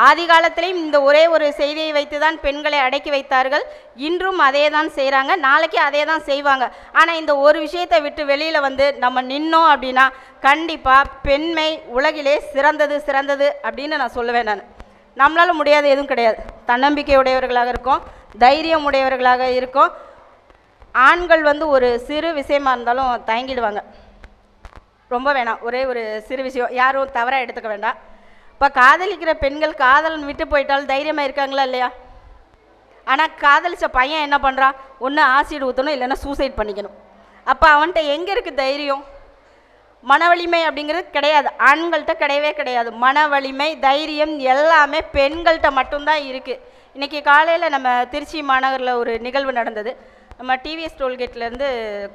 ஆதி காலத்திலையும் இந்த ஒரே ஒரு செய்தியை வைத்து தான் பெண்களை அடக்கி வைத்தார்கள். இன்றும் அதே தான் செய்கிறாங்க, நாளைக்கு அதே தான் செய்வாங்க. ஆனால் இந்த ஒரு விஷயத்தை விட்டு வெளியில் வந்து நம்ம நின்னோம் அப்படின்னா கண்டிப்பாக பெண்மை உலகிலே சிறந்தது சிறந்தது அப்படின்னு நான் சொல்லுவேன். நம்மளால் முடியாது எதுவும் கிடையாது. தன்னம்பிக்கை உடையவர்களாக இருக்கோம், தைரியம் உடையவர்களாக இருக்கோம். ஆண்கள் வந்து ஒரு சிறு விஷயமா இருந்தாலும் தயங்கிடுவாங்க. ரொம்ப வேணாம், ஒரே ஒரு சிறு விஷயம், யாரும் தவறாக எடுத்துக்க வேண்டாம். இப்போ காதலிக்கிற பெண்கள் காதலன் விட்டு போயிட்டாலும் தைரியமாக இருக்காங்களா இல்லையா? ஆனால் காதலித்த பையன் என்ன பண்ணுறான்? ஒன்று ஆசிட் ஊற்றணும், இல்லைன்னா சூசைட் பண்ணிக்கணும். அப்போ அவன்கிட்ட எங்கே இருக்குது தைரியம்? மன வலிமை அப்படிங்கிறது கிடையாது, ஆண்கள்கிட்ட கிடையவே கிடையாது. மன வலிமை, தைரியம் எல்லாமே பெண்கள்கிட்ட மட்டும்தான் இருக்குது. இன்றைக்கி காலையில் நம்ம திருச்சி மாநகரில் ஒரு நிகழ்வு நடந்தது. நம்ம டிவிஎஸ் டோல்கேட்லேருந்து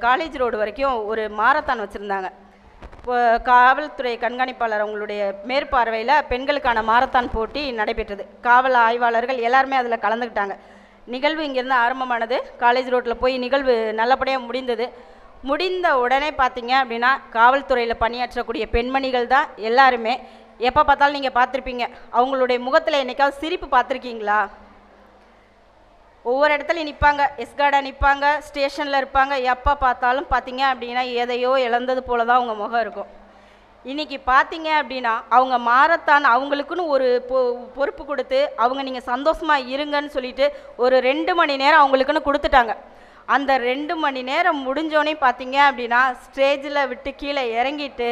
காலேஜ் ரோடு வரைக்கும் ஒரு மாரத்தான் வச்சுருந்தாங்க. இப்போ காவல்துறை கண்காணிப்பாளர் அவங்களுடைய மேற்பார்வையில் பெண்களுக்கான மாரத்தான் போட்டி நடைபெற்றது. காவல் ஆய்வாளர்கள் எல்லாருமே அதில் கலந்துக்கிட்டாங்க. நிகழ்வு இங்கேருந்து ஆரம்பமானது. காலேஜ் ரோட்டில் போய் நிகழ்வு நல்லபடியாக முடிந்தது. முடிந்த உடனே பார்த்தீங்க அப்படின்னா காவல்துறையில் பணியாற்றக்கூடிய பெண்மணிகள் தான் எல்லாருமே. எப்போ பார்த்தாலும் நீங்கள் பார்த்துருப்பீங்க, அவங்களுடைய முகத்தில் என்றைக்காவது சிரிப்பு பார்த்துருக்கீங்களா? ஒவ்வொரு இடத்துலையும் நிற்பாங்க, எஸ்கார்டாக நிற்பாங்க, ஸ்டேஷனில் இருப்பாங்க. எப்போ பார்த்தாலும் பார்த்தீங்க அப்படின்னா எதையோ இழந்தது போல தான் அவங்க முகம் இருக்கும். இன்றைக்கி பார்த்தீங்க அப்படின்னா அவங்க மாரத்தான் அவங்களுக்குன்னு ஒரு பொறுப்பு கொடுத்து அவங்க நீங்கள் சந்தோஷமாக இருங்கன்னு சொல்லிட்டு ஒரு 2 மணி நேரம் அவங்களுக்குன்னு கொடுத்துட்டாங்க. அந்த 2 மணி நேரம் முடிஞ்சோடனே பார்த்தீங்க அப்படின்னா ஸ்டேஜில் விட்டு கீழே இறங்கிட்டு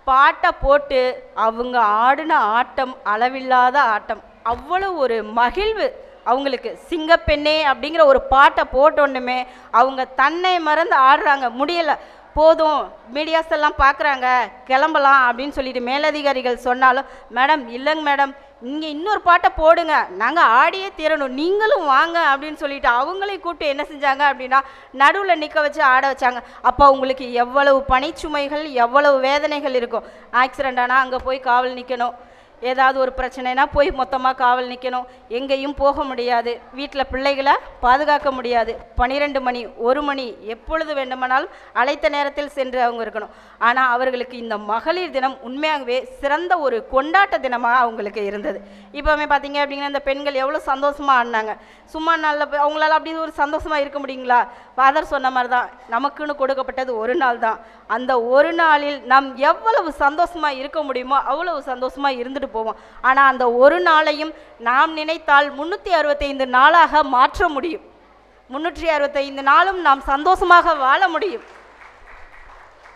பாட்டை போட்டு அவங்க ஆடின ஆட்டம் அளவில்லாத ஆட்டம். அவ்வளோ ஒரு மகிழ்வு அவங்களுக்கு. சிங்கப்பெண்ணே அப்படிங்கிற ஒரு பாட்டை போட்டோன்னுமே அவங்க தன்னை மறந்து ஆடுறாங்க. முடியலை, போதும், மீடியாஸ் எல்லாம் பார்க்குறாங்க, கிளம்பலாம் அப்படின்னு சொல்லிட்டு மேலதிகாரிகள் சொன்னாலும், மேடம் இல்லைங்க மேடம், நீங்கள் இன்னொரு பாட்டை போடுங்க, நாங்கள் ஆடியே தீரணும், நீங்களும் வாங்க அப்படின்னு சொல்லிட்டு அவங்களையும் கூப்பிட்டு என்ன செஞ்சாங்க அப்படின்னா நடுவில் நிற்க வச்சு ஆட வச்சாங்க. அப்போ அவங்களுக்கு எவ்வளவு பணிச்சுமைகள், எவ்வளவு வேதனைகள் இருக்கும். ஆக்சிடெண்ட் ஆனால் அங்கே போய் காவல் நிற்கணும், ஏதாவது ஒரு பிரச்சனைனா போய் மொத்தமாக காவல் நிற்கணும், எங்கேயும் போக முடியாது, வீட்டில் பிள்ளைகளை பாதுகாக்க முடியாது. 12 மணி 1 மணி எப்பொழுது வேண்டுமானாலும் அழைத்த நேரத்தில் சென்று அவங்க இருக்கணும். ஆனால் அவர்களுக்கு இந்த மகளிர் தினம் உண்மையாகவே சிறந்த ஒரு கொண்டாட்ட தினமாக அவங்களுக்கு இருந்தது. இப்போவே பார்த்தீங்க அப்படிங்கன்னா இந்த பெண்கள் எவ்வளோ சந்தோஷமாக ஆடினாங்க. சும்மா நல்ல அவங்களால அப்படி ஒரு சந்தோஷமாக இருக்க முடியுங்களா? ஃபாதர் சொன்ன மாதிரி தான், நமக்குன்னு கொடுக்கப்பட்டது ஒரு நாள் தான். அந்த ஒரு நாளில் நாம் எவ்வளவு சந்தோஷமாக இருக்க முடியுமோ அவ்வளவு சந்தோஷமாக இருந்துட்டு போவோம். ஆனால் அந்த ஒரு நாளையும் நாம் நினைத்தால் 365 நாளாக மாற்ற முடியும். 365 நாளும் நாம் சந்தோஷமாக வாழ முடியும்.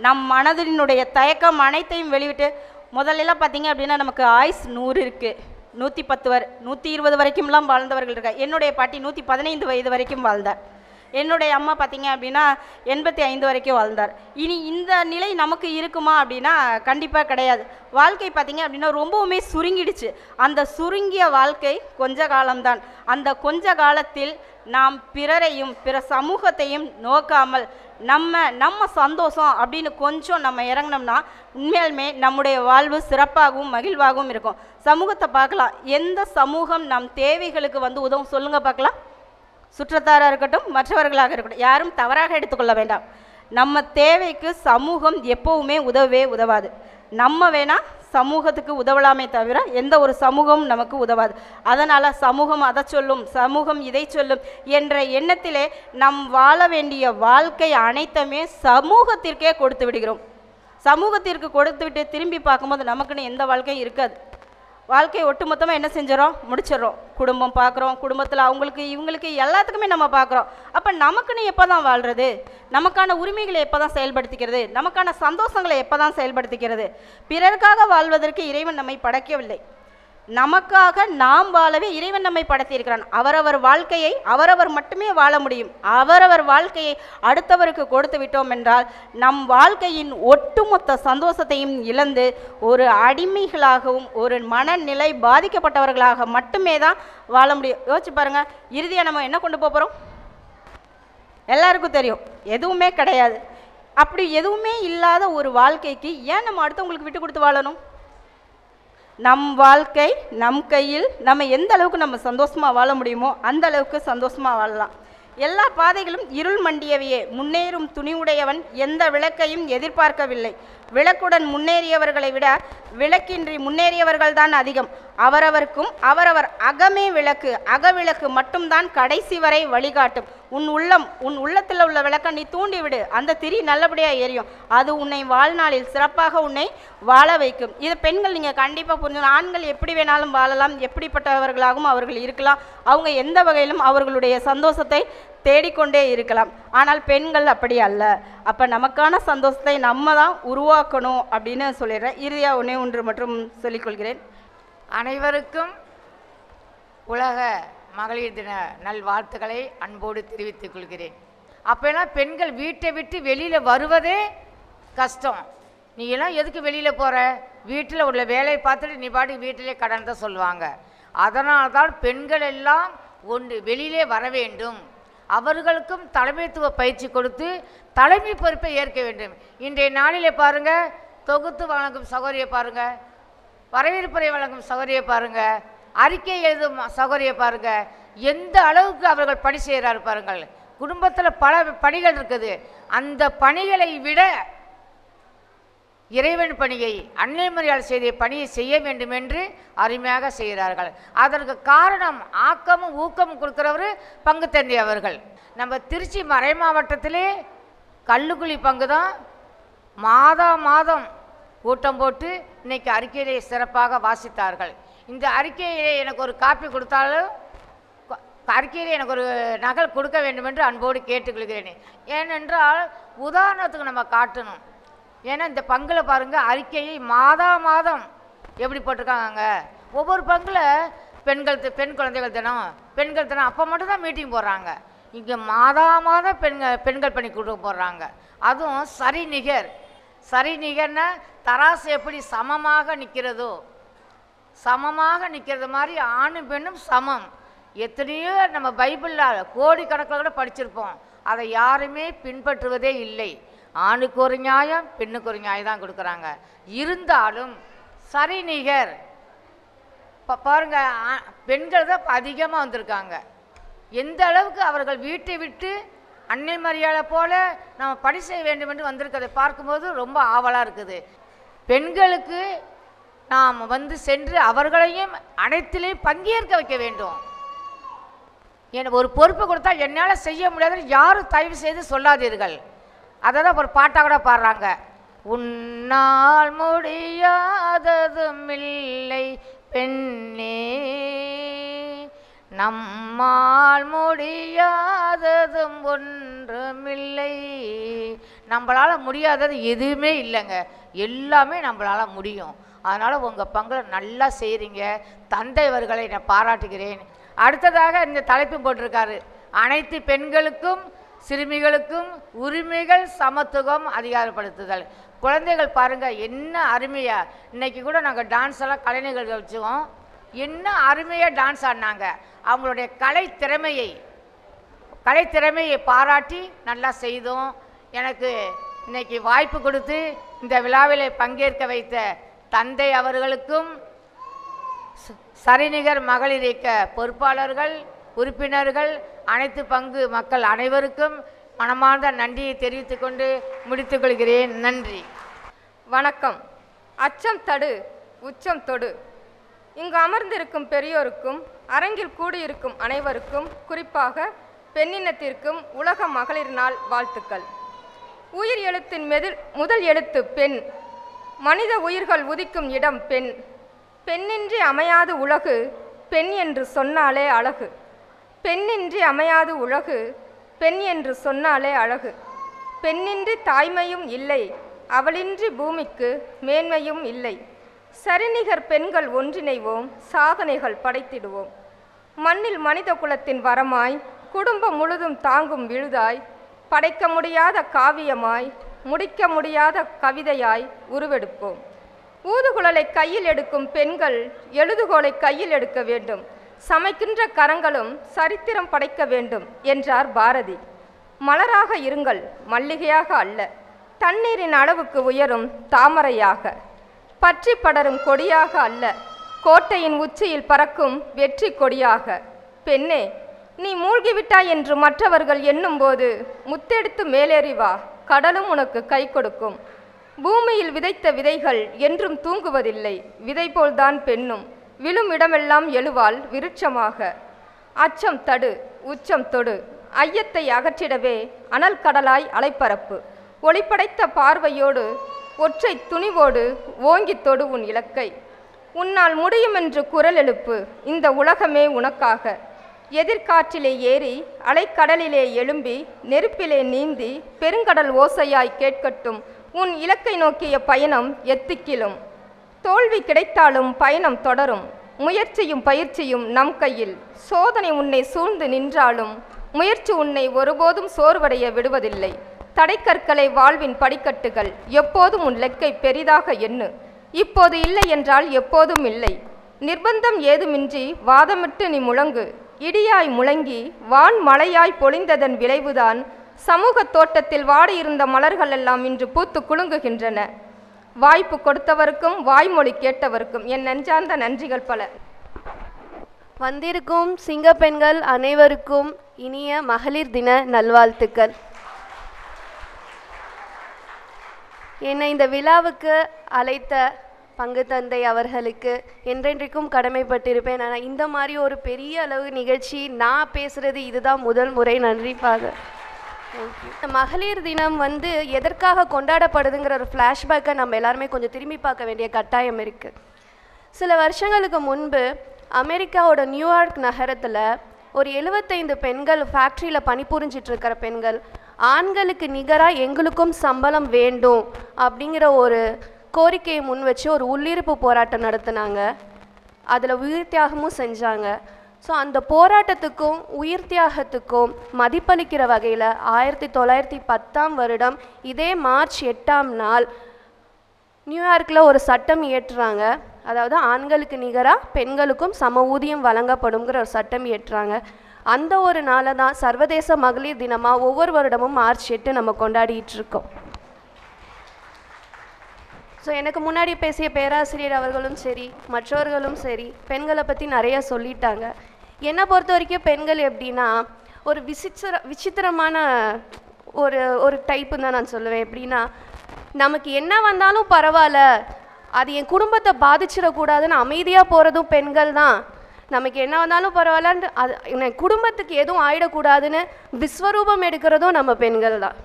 நம் மனதினுடைய தயக்கம் அனைத்தையும் வெளிவிட்டு, முதல்லலாம் பார்த்தீங்க அப்படின்னா நமக்கு ஆயுஸ் 100 இருக்குது, 110 120 வரைக்கும்லாம் வாழ்ந்தவர்கள் இருக்கா. என்னுடைய பாட்டி 115 வயது வரைக்கும் வாழ்ந்தார். என்னுடைய அம்மா பார்த்தீங்க அப்படின்னா 85 வரைக்கும் வாழ்ந்தார். இனி இந்த நிலை நமக்கு இருக்குமா அப்படின்னா கண்டிப்பாக கிடையாது. வாழ்க்கை பார்த்தீங்க அப்படின்னா ரொம்பவுமே சுருங்கிடுச்சு. அந்த சுருங்கிய வாழ்க்கை கொஞ்ச காலம்தான். அந்த கொஞ்ச காலத்தில் நாம் பிறரையும் பிற சமூகத்தையும் நோக்காமல் நம்ம சந்தோஷம் அப்படின்னு கொஞ்சம் நம்ம இறங்கினோம்னா உண்மையாலுமே நம்முடைய வாழ்வு சிறப்பாகவும் மகிழ்வாகவும் இருக்கும். சமூகத்தை பார்க்கலாம், எந்த சமூகம் நம் தேவைகளுக்கு வந்து உதவும் சொல்லுங்க பார்க்கலாம். சுற்றத்தாராக இருக்கட்டும், மற்றவர்களாக இருக்கட்டும், யாரும் தவறாக எடுத்துக்கொள்ள வேண்டாம். நம்ம தேவைக்கு சமூகம் எப்போவுமே உதவவே உதவாது. நம்ம வேணால் சமூகத்துக்கு உதவலாமே தவிர எந்த ஒரு சமூகமும் நமக்கு உதவாது. அதனால் சமூகம் அதை சொல்லும், சமூகம் இதை சொல்லும் என்ற எண்ணத்திலே நம் வாழ வேண்டிய வாழ்க்கை அனைத்துமே சமூகத்திற்கே கொடுத்து விடுகிறோம். சமூகத்திற்கு கொடுத்து விட்டு திரும்பி பார்க்கும்போது நமக்குன்னு எந்த வாழ்க்கையும் இருக்காது. வாழ்க்கையை ஒட்டுமொத்தமாக என்ன செஞ்சிடறோம், முடிச்சிடறோம். குடும்பம் பார்க்குறோம், குடும்பத்தில் அவங்களுக்கு இவங்களுக்கு எல்லாத்துக்குமே நம்ம பார்க்குறோம். அப்போ நமக்குன்னு எப்போ தான் வாழ்கிறது, நமக்கான உரிமைகளை எப்போ தான் செயல்படுத்திக்கிறது, நமக்கான சந்தோஷங்களை எப்போ தான் செயல்படுத்திக்கிறது? பிறருக்காக வாழ்வதற்கு இறைவன் நம்மை படைக்கவில்லை, நமக்காக நாம் வாழவே இறைவன் நம்மை படைத்திருக்கிறான். அவரவர் வாழ்க்கையை அவரவர் மட்டுமே வாழ முடியும். அவரவர் வாழ்க்கையை அடுத்தவருக்கு கொடுத்து விட்டோம் என்றால் நம் வாழ்க்கையின் ஒட்டுமொத்த சந்தோஷத்தையும் இழந்து ஒரு அடிமைகளாகவும் ஒரு மனநிலை பாதிக்கப்பட்டவர்களாக மட்டுமே தான் வாழ முடியும். யோசிச்சு பாருங்க, இறுதியாக நம்ம என்ன கொண்டு போகிறோம்? எல்லாருக்கும் தெரியும், எதுவுமே கிடையாது. அப்படி எதுவுமே இல்லாத ஒரு வாழ்க்கைக்கு ஏன் நம்ம அடுத்தவங்களுக்கு விட்டு கொடுத்து வாழணும்? நம் வாழ்க்கை நம் கையில். நம்ம எந்த அளவுக்கு நம்ம சந்தோஷமாக வாழ முடியுமோ அந்த அளவுக்கு சந்தோஷமாக வாழலாம். எல்லா பாதைகளும் இருள் மண்டியவையே. முன்னேறும் துணிவுடையவன் எந்த விளக்கையும் எதிர்பார்க்கவில்லை. விளக்குடன் முன்னேறியவர்களை விட விளக்கின்றி முன்னேறியவர்கள் தான் அதிகம். அவரவருக்கும் அவரவர் அகமே விளக்கு. அகவிளக்கு மட்டும்தான் கடைசி வரை வழிகாட்டும். உன் உள்ளத்தில் உள்ள விளக்கை நீ தூண்டிவிடு, அந்த திரி நல்லபடியாக எரியும். அது உன்னை வாழ்நாளில் சிறப்பாக உன்னை வாழ வைக்கும். இது பெண்கள் நீங்கள் கண்டிப்பாக புரிஞ்சுக்கணும். ஆண்கள் எப்படி வேணாலும் வாழலாம், எப்படிப்பட்டவர்களாகவும் அவர்கள் இருக்கலாம். அவங்க எந்த வகையிலும் அவர்களுடைய சந்தோஷத்தை தேடிக்கொண்டே இருக்கலாம். ஆனால் பெண்கள் அப்படி அல்ல. அப்போ நமக்கான சந்தோஷத்தை நம்ம தான் உருவாக்கணும் அப்படின்னு சொல்லிடுறேன். இறுதியாக ஒன்று மற்றும் சொல்லிக்கொள்கிறேன். அனைவருக்கும் உலக மகளிர் தின நல்வாழ்த்துக்களை அன்போடு தெரிவித்துக் கொள்கிறேன். அப்போலாம் பெண்கள் வீட்டை விட்டு வெளியில் வருவதே கஷ்டம். நீ எல்லாம் எதுக்கு வெளியில் போகிற, வீட்டில் உள்ள வேலையை பார்த்துட்டு நீ பாட்டு வீட்டிலே கடன் தான் சொல்லுவாங்க. அதனால தான் பெண்கள் எல்லாம் வெளியிலே வர வேண்டும். அவர்களுக்கும் தலைமைத்துவ பயிற்சி கொடுத்து தலைமை பொறுப்பை ஏற்க வேண்டும். இன்றைய நாளிலே பாருங்கள், தொகுத்து வழங்கும் சகோதரியை பாருங்கள், வரவேற்புரை வழங்கும் சகோதரியை பாருங்கள், அறிக்கை எழுதும் சகோதரியை பாருங்கள், எந்த அளவுக்கு அவர்கள் பணி செய்கிறாரு பாருங்கள். குடும்பத்தில் பல பணிகள் இருக்குது. அந்த பணிகளை விட இறைவன் பணியை, அன்னை மரியாள் செய்த பணியை செய்ய வேண்டும் என்று அருமையாக செய்கிறார்கள். அதற்கு காரணம் ஆக்கமும் ஊக்கமும் கொடுக்கிறவர் பங்கு தந்தை அவர்கள். நம்ம திருச்சி மறை மாவட்டத்திலே கல்லுக்குழி பங்கு தான் மாதம் கூட்டம் போட்டு இன்னைக்கு அறிக்கையிலே சிறப்பாக வாசித்தார்கள். இந்த அறிக்கையிலே எனக்கு ஒரு காப்பி கொடுத்தாலும் அறிக்கையிலே எனக்கு ஒரு நகல் கொடுக்க வேண்டும் என்று அன்போடு கேட்டுக்கொள்கிறேன். ஏனென்றால் உதாரணத்துக்கு நம்ம காட்டணும். ஏன்னா இந்த பங்கில் பாருங்கள், அறிக்கையை மாதம் எப்படி போட்டிருக்காங்க. ஒவ்வொரு பங்கில் பெண் குழந்தைகள் தினம் அப்போ மட்டும்தான் மீட்டிங் போடுறாங்க. இங்கே மாதம் பெண்கள் பணி கூட்டம் போடுறாங்க. அதுவும் சரிநிகர்னா தராசு எப்படி சமமாக நிற்கிறதோ, சமமாக நிற்கிறது மாதிரி ஆணும் பெண்ணும் சமம். எத்தனையோ நம்ம பைபிளில் கோடிக்கணக்கில் கூட படிச்சிருப்போம். அதை யாருமே பின்பற்றுவதே இல்லை. ஆணுக்கு ஒரு நியாயம், பெண்ணுக்கு ஒரு நியாயம் தான் கொடுக்குறாங்க. இருந்தாலும் சரிநிகர் பாருங்க, பெண்கள் தான் அதிகமாக வந்திருக்காங்க. எந்த அளவுக்கு அவர்கள் வீட்டை விட்டு அன்னை மரியாதை போல நம்ம பணி செய்ய வேண்டும் என்று வந்திருக்கிறதை பார்க்கும்போது ரொம்ப ஆவலாக இருக்குது. பெண்களுக்கு நாம் சென்று அவர்களையும் அனைத்திலையும் பங்கேற்க வைக்க வேண்டும். எனக்கு ஒரு பொறுப்பு கொடுத்தா என்னால் செய்ய முடியாதுன்னு யாரும் தயவு செய்து சொல்லாதீர்கள். அதை தான் ஒரு பாட்டாக கூட பாடுறாங்க. உன்னால் முடியாததும் இல்லை பெண்ணே, நம்மால் முடியாததும் ஒன்றுமில்லை. நம்மளால் முடியாதது எதுவுமே இல்லைங்க, எல்லாமே நம்மளால் முடியும். அதனால் உங்கள் பங்கில் நல்லா செய்கிறீங்க. தந்தைவர்களை நான் பாராட்டுகிறேன். அடுத்ததாக இந்த தலைப்பு போட்டிருக்காரு, அனைத்து பெண்களுக்கும் சிறுமிகளுக்கும் உரிமைகள் சமத்துவம் அதிகாரப்படுத்துதல். குழந்தைகள் பாருங்கள் என்ன அருமையாக, இன்றைக்கி கூட நாங்கள் டான்ஸ் எல்லாம் கலை நிகழ்ச்சி வச்சுவோம். என்ன அருமையாக டான்ஸ் ஆடினாங்க. அவங்களுடைய கலை திறமையை பாராட்டி நல்லா செய்தோம். எனக்கு இன்னைக்கு வாய்ப்பு கொடுத்து இந்த விழாவில் பங்கேற்க வைத்த தந்தை அவர்களுக்கும், சரிநிகர் மகளிர் இயக்க பொறுப்பாளர்கள், உறுப்பினர்கள், அனைத்து பங்கு மக்கள் அனைவருக்கும் மனமார்ந்த நன்றியை தெரிவித்துக் கொண்டு முடித்துக் கொள்கிறேன். நன்றி. வணக்கம். அச்சம் தடு, உச்சம் தொடு. இங்கு அமர்ந்திருக்கும் பெரியோருக்கும் அரங்கில் கூடியிருக்கும் அனைவருக்கும், குறிப்பாக பெண்ணினத்திற்கும் உலக மகளிர் நாள் வாழ்த்துக்கள். உயிர் எழுத்தின் முதல் எழுத்து பெண். மனித உயிர்கள் உதிக்கும் இடம் பெண். பெண்ணின்றி அமையாது உலகு, பெண் என்று சொன்னாலே அழகு. பெண்ணின்றி அமையாது உலகு, பெண் என்று சொன்னாலே அழகு. பெண்ணின்றி தாய்மையும் இல்லை, அவளின்றி பூமிக்கு மேன்மையும் இல்லை. சரிநிகர் பெண்கள் ஒன்றிணைவோம், சாதனைகள் படைத்திடுவோம். மண்ணில் மனித குலத்தின் வரமாய், குடும்பம் முழுதும் தாங்கும் விழுதாய், படைக்க முடியாத காவியமாய், முடிக்க முடியாத கவிதையாய் உருவெடுப்போம். ஊதுகுழலை கையில் எடுக்கும் பெண்கள் எழுதுகோலை கையில் எடுக்க வேண்டும். சமைக்கின்ற கரங்களும் சரித்திரம் படைக்க வேண்டும் என்றார் பாரதி. மலராக இருங்கள், மல்லிகையாக அல்ல. தண்ணீரின் அளவுக்கு உயரும் தாமரையாக, பற்றி படரும் கொடியாக அல்ல, கோட்டையின் உச்சியில் பறக்கும் வெற்றி கொடியாக. பெண்ணே, நீ மூழ்கிவிட்டாய் என்று மற்றவர்கள் எண்ணும்போது முத்தெடுத்து மேலேறி வா, கடலும் உனக்கு கை கொடுக்கும். பூமியில் விதைத்த விதைகள் என்றும் தூங்குவதில்லை, விதை போல்தான் பெண்ணும், விழும் இடமெல்லாம் எழுவாள் விருட்சமாக. அச்சம் தடு, உச்சம் தொடு, ஐயத்தை அகற்றிடவே அனல் கடலாய் அலைப்பரப்பு. ஒளிப்படைத்த பார்வையோடு ஒற்றை துணிவோடு ஓங்கி தொடு உன் இலக்கை. உன்னால் முடியும் என்று குரல் எழுப்பு, இந்த உலகமே உனக்காக. எதிர்காற்றிலே ஏறி அலைக்கடலிலே எழும்பி நெருப்பிலே நீந்தி பெருங்கடல் ஓசையாய் கேட்கட்டும் உன் இலக்கை நோக்கிய பயணம் எத்திக்கிலும். தோல்வி கிடைத்தாலும் பயணம் தொடரும், முயற்சியும் பயிற்சியும் நம் கையில். சோதனை உன்னை சூழ்ந்து நின்றாலும் முயற்சி உன்னை ஒருபோதும் சோர்வடைய விடுவதில்லை. தடைக்கற்களை வாழ்வின் படிக்கட்டுகள், எப்போதும் உன் இலக்கை பெரிதாக எண்ணு. இப்போது இல்லை என்றால் எப்போதும் இல்லை. நிர்பந்தம் ஏதுமின்றி வாதமிட்டு நீ முழங்கு. இடியாய் முழங்கி வான் மழையாய் பொழிந்ததன் விளைவுதான் சமூக தோட்டத்தில் வாடியிருந்த மலர்கள் எல்லாம் இன்று பூத்து குலுங்குகின்றன. வாய்ப்பு கொடுத்தவருக்கும் வாய்மொழி கேட்டவருக்கும் என் நெஞ்சார்ந்த நன்றிகள் பல. வந்திருக்கும் சிங்க பெண்கள் அனைவருக்கும் இனிய மகளிர் தின நல்வாழ்த்துக்கள். என்னை இந்த விழாவுக்கு அழைத்த பங்கு தந்தை அவர்களுக்கு என்றென்றைக்கும் கடமைப்பட்டிருப்பேன். ஆனால் இந்த மாதிரி ஒரு பெரிய அளவு நிகழ்ச்சி நான் பேசுகிறது இதுதான் முதல் முறை. நன்றி ஃபாதர். மகளிர் தினம் எதற்காக கொண்டாடப்படுதுங்கிற ஒரு ஃப்ளாஷ்பேக்கை நம்ம எல்லாருமே கொஞ்சம் திரும்பி பார்க்க வேண்டிய கட்டாயம் இருக்குது. சில வருஷங்களுக்கு முன்பு அமெரிக்காவோட நியூயார்க் நகரத்தில் ஒரு 75 பெண்கள் ஃபேக்ட்ரியில் பணிபுரிஞ்சிட்ருக்கிற பெண்கள் ஆண்களுக்கு நிகராக எங்களுக்கும் சம்பளம் வேண்டும் அப்படிங்கிற ஒரு கோரிக்கையை முன் வச்சு ஒரு உள்ளிருப்பு போராட்டம் நடத்தினாங்க. அதில் உயிர் தியாகமும் செஞ்சாங்க. ஸோ அந்த போராட்டத்துக்கும் உயிர் தியாகத்துக்கும் மதிப்பளிக்கிற வகையில் 1910 இதே மார்ச் 8 நியூயார்க்கில் ஒரு சட்டம் இயற்றுறாங்க. அதாவது ஆண்களுக்கு நிகராக பெண்களுக்கும் சம ஊதியம் வழங்கப்படுங்கிற ஒரு சட்டம் இயற்றுறாங்க. அந்த ஒரு நாளை தான் சர்வதேச மகளிர் தினமாக ஒவ்வொரு வருடமும் மார்ச் 8 நம்ம கொண்டாடிட்டு இருக்கோம். ஸோ எனக்கு முன்னாடி பேசிய பேராசிரியர் அவர்களும் சரி மற்றவர்களும் சரி பெண்களை பற்றி நிறைய சொல்லிட்டாங்க. என்னை பொறுத்த வரைக்கும் பெண்கள் எப்படின்னா ஒரு விசித்திரமான ஒரு டைப்புன்னு தான் நான் சொல்லுவேன். எப்படின்னா நமக்கு என்ன வந்தாலும் பரவாயில்ல, அது என் குடும்பத்தை பாதிச்சிடக்கூடாதுன்னு அமைதியாக போகிறதும் பெண்கள் தான். நமக்கு என்ன வந்தாலும் பரவாயில்லன்னு அது என் குடும்பத்துக்கு எதுவும் ஆயிடக்கூடாதுன்னு விஸ்வரூபம் எடுக்கிறதும் நம்ம பெண்கள் தான்.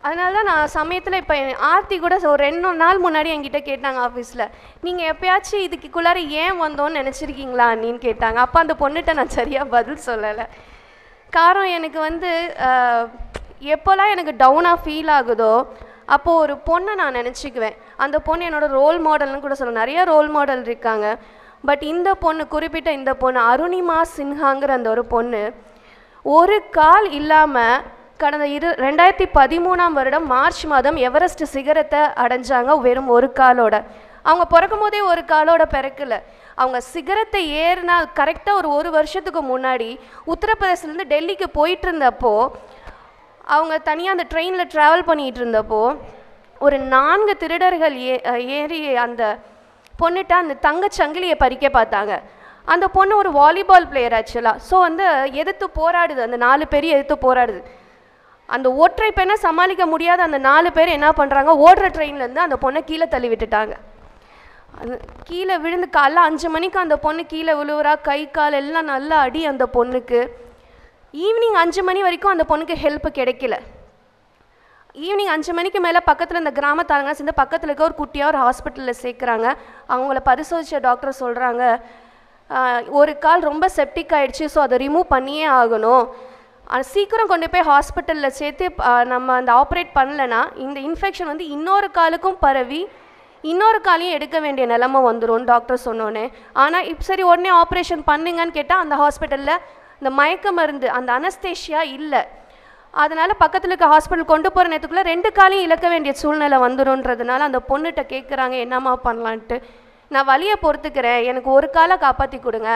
அதனால நான் சமயத்தில் இப்போ ஆர்த்தி கூட ஒரு 2 நாள் முன்னாடி என்கிட்ட கேட்டாங்க ஆஃபீஸில், நீங்கள் எப்போயாச்சும் இதுக்குள்ளார ஏன் வந்தோன்னு நினச்சிருக்கீங்களா அண்ணின்னு கேட்டாங்க. அப்போ அந்த பொண்ணுகிட்ட நான் சரியாக பதில் சொல்லலை. காரணம் எனக்கு எப்போல்லாம் எனக்கு டவுனாக ஃபீல் ஆகுதோ அப்போது ஒரு பொண்ணை நான் நினச்சிக்குவேன். அந்த பொண்ணு என்னோடய ரோல் மாடல்னு கூட சொல்ல, நிறைய ரோல் மாடல் இருக்காங்க. பட் இந்த பொண்ணு, குறிப்பிட்ட இந்த பொண்ணு அருணிமா சின்ஹாங்கிற அந்த ஒரு பொண்ணு ஒரு கால் இல்லாமல் கடந்த 2013 மார்ச் மாதம் எவரெஸ்ட் சிகரத்தை அடைஞ்சாங்க. வெறும் ஒரு காலோட. அவங்க பிறக்கும் போதே ஒரு காலோட பிறக்கலை. அவங்க சிகரத்தை ஏறினா கரெக்டாக ஒரு வருஷத்துக்கு முன்னாடி உத்தரப்பிரதேசிலேருந்து டெல்லிக்கு போயிட்டு இருந்தப்போ அவங்க தனியாக அந்த ட்ரெயினில் ட்ராவல் பண்ணிகிட்டு இருந்தப்போ ஒரு 4 திருடர்கள் ஏறி அந்த பொண்ணுகிட்ட அந்த தங்கச்சங்கிலியை பறிக்க பார்த்தாங்க. அந்த பொண்ணு ஒரு வாலிபால் பிளேயர் ஆக்சுவலாக. ஸோ எதிர்த்து போராடுது, அந்த 4 பேரையும் எதிர்த்து போராடுது. அந்த ஒற்றை பெண்ணை சமாளிக்க முடியாத அந்த 4 பேர் என்ன பண்ணுறாங்க, ஓடுற ட்ரெயின்லேருந்து அந்த பொண்ணை கீழே தள்ளி விட்டுட்டாங்க. அந்த கீழே விழுந்து காலைல 5 மணிக்கு அந்த பொண்ணு கீழே விழுவுறா, கை கால் எல்லாம் நல்லா அடி அந்த பொண்ணுக்கு. ஈவினிங் 5 மணி வரைக்கும் அந்த பொண்ணுக்கு ஹெல்ப் கிடைக்கல. ஈவினிங் 5 மணிக்கு மேலே பக்கத்தில் இந்த கிராமத்தாரங்க சேர்ந்து பக்கத்தில் இருக்க ஒரு குட்டியாக ஒரு ஹாஸ்பிட்டலில் சேர்க்குறாங்க. அவங்கள பரிசோதித்த டாக்டர் சொல்கிறாங்க, ஒரு கால் ரொம்ப செப்டிக் ஆகிடுச்சு, ஸோ அதை ரிமூவ் பண்ணியே ஆகணும். சீக்கிரம் கொண்டு போய் ஹாஸ்பிட்டலில் சேர்த்து நம்ம அந்த ஆப்ரேட் பண்ணலைன்னா இந்த இன்ஃபெக்ஷன் இன்னொரு காலுக்கும் பரவி இன்னொரு காலையும் எடுக்க வேண்டிய நிலைமை வந்துடும் டாக்டர் சொன்னோன்னே. ஆனால் சரி உடனே ஆப்ரேஷன் பண்ணுங்கன்னு கேட்டால் அந்த ஹாஸ்பிட்டலில் இந்த மயக்க மருந்து அந்த அனஸ்தேஷியா இல்லை. அதனால் பக்கத்தில் இருக்க ஹாஸ்பிட்டல் கொண்டு போகிற நேரத்துக்குள்ளே 2 காலையும் இழக்க வேண்டிய சூழ்நிலை வந்துடும்ன்றதுனால அந்த பொண்ணுகிட்ட கேட்குறாங்க என்னம்மா பண்ணலான்ட்டு. நான் வலியை பொறுத்துக்கிறேன், எனக்கு ஒரு காலை காப்பாற்றி கொடுங்க,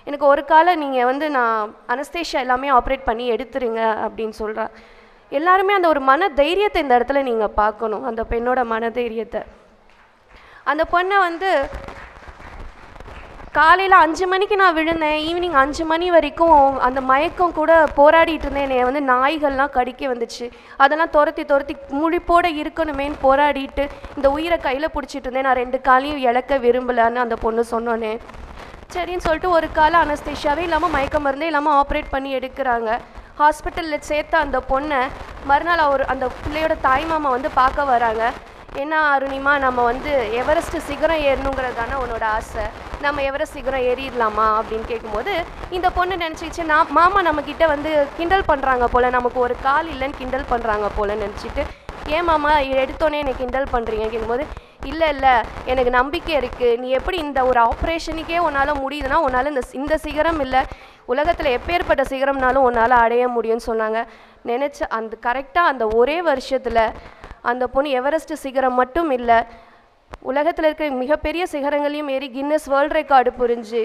எனக்கு ஒரு காலை நீங்கள் நான் அனஸ்தேஷியா எல்லாமே ஆப்ரேட் பண்ணி எடுத்துருங்க அப்படின்னு சொல்கிறா. எல்லாருமே அந்த ஒரு மன தைரியத்தை இந்த இடத்துல நீங்கள் பார்க்கணும், அந்த பெண்ணோட மன தைரியத்தை. அந்த பொண்ணை வந்து காலையில் 5 மணிக்கு நான் விழுந்தேன், ஈவினிங் 5 மணி வரைக்கும் அந்த மயக்கம் கூட போராடிட்டு இருந்தேன். என்னை வந்து நாய்கள்லாம் கடிக்க வந்துச்சு, அதெல்லாம் துரத்தி முழிப்போடு இருக்கணுமேன்னு போராடிட்டு இந்த உயிரை கையில் பிடிச்சிட்டு இருந்தேன். நான் 2 காலையும் இழக்க விரும்பலைன்னு அந்த பொண்ணு சொன்னோன்னே சரின்னு சொல்லிட்டு ஒரு காலை அனஸ்தேஷியாவே இல்லாமல் மயக்க மருந்தே இல்லாமல் ஆப்ரேட் பண்ணி எடுக்கிறாங்க. ஹாஸ்பிட்டலில் சேர்த்த அந்த பொண்ணை மறுநாள் அந்த பிள்ளையோட தாய்மாமா வந்து பார்க்க வராங்க. என்ன அருணிமா, நம்ம வந்து எவரெஸ்ட் சிகரம் ஏறணுங்கிறது தானே உன்னோட ஆசை, நம்ம எவரெஸ்ட் சிகரம் ஏறிடலாமா அப்படின்னு கேட்கும்போது இந்த பொண்ணு நினச்சிச்சு, மாமா நம்மக்கிட்ட வந்து கிண்டல் பண்ணுறாங்க போல், நமக்கு ஒரு கால் இல்லைன்னு கிண்டல் பண்ணுறாங்க போல் நினச்சிட்டு, ஏன் மாமா எடுத்தோன்னே என்னை கிண்டல் பண்ணுறீங்க கேட்கும்போது, இல்லை எனக்கு நம்பிக்கை இருக்குது, நீ எப்படி இந்த ஒரு ஆப்ரேஷனுக்கே உன்னால் முடியுதுன்னா உன்னால் இந்த சிகரம் இல்லை, உலகத்தில் எப்பேற்பட்ட சிகரம்னாலும் உன்னால் அடைய முடியும்னு சொன்னாங்க. நினச்ச அந்த கரெக்டாக அந்த ஒரே வருஷத்தில் அந்த பொண்ணு எவரெஸ்ட் சிகரம் மட்டும் இல்லை, உலகத்தில் இருக்க மிகப்பெரிய சிகரங்களையும் ஏறி கின்னஸ் வேர்ல்ட் ரெக்கார்டு புரிஞ்சு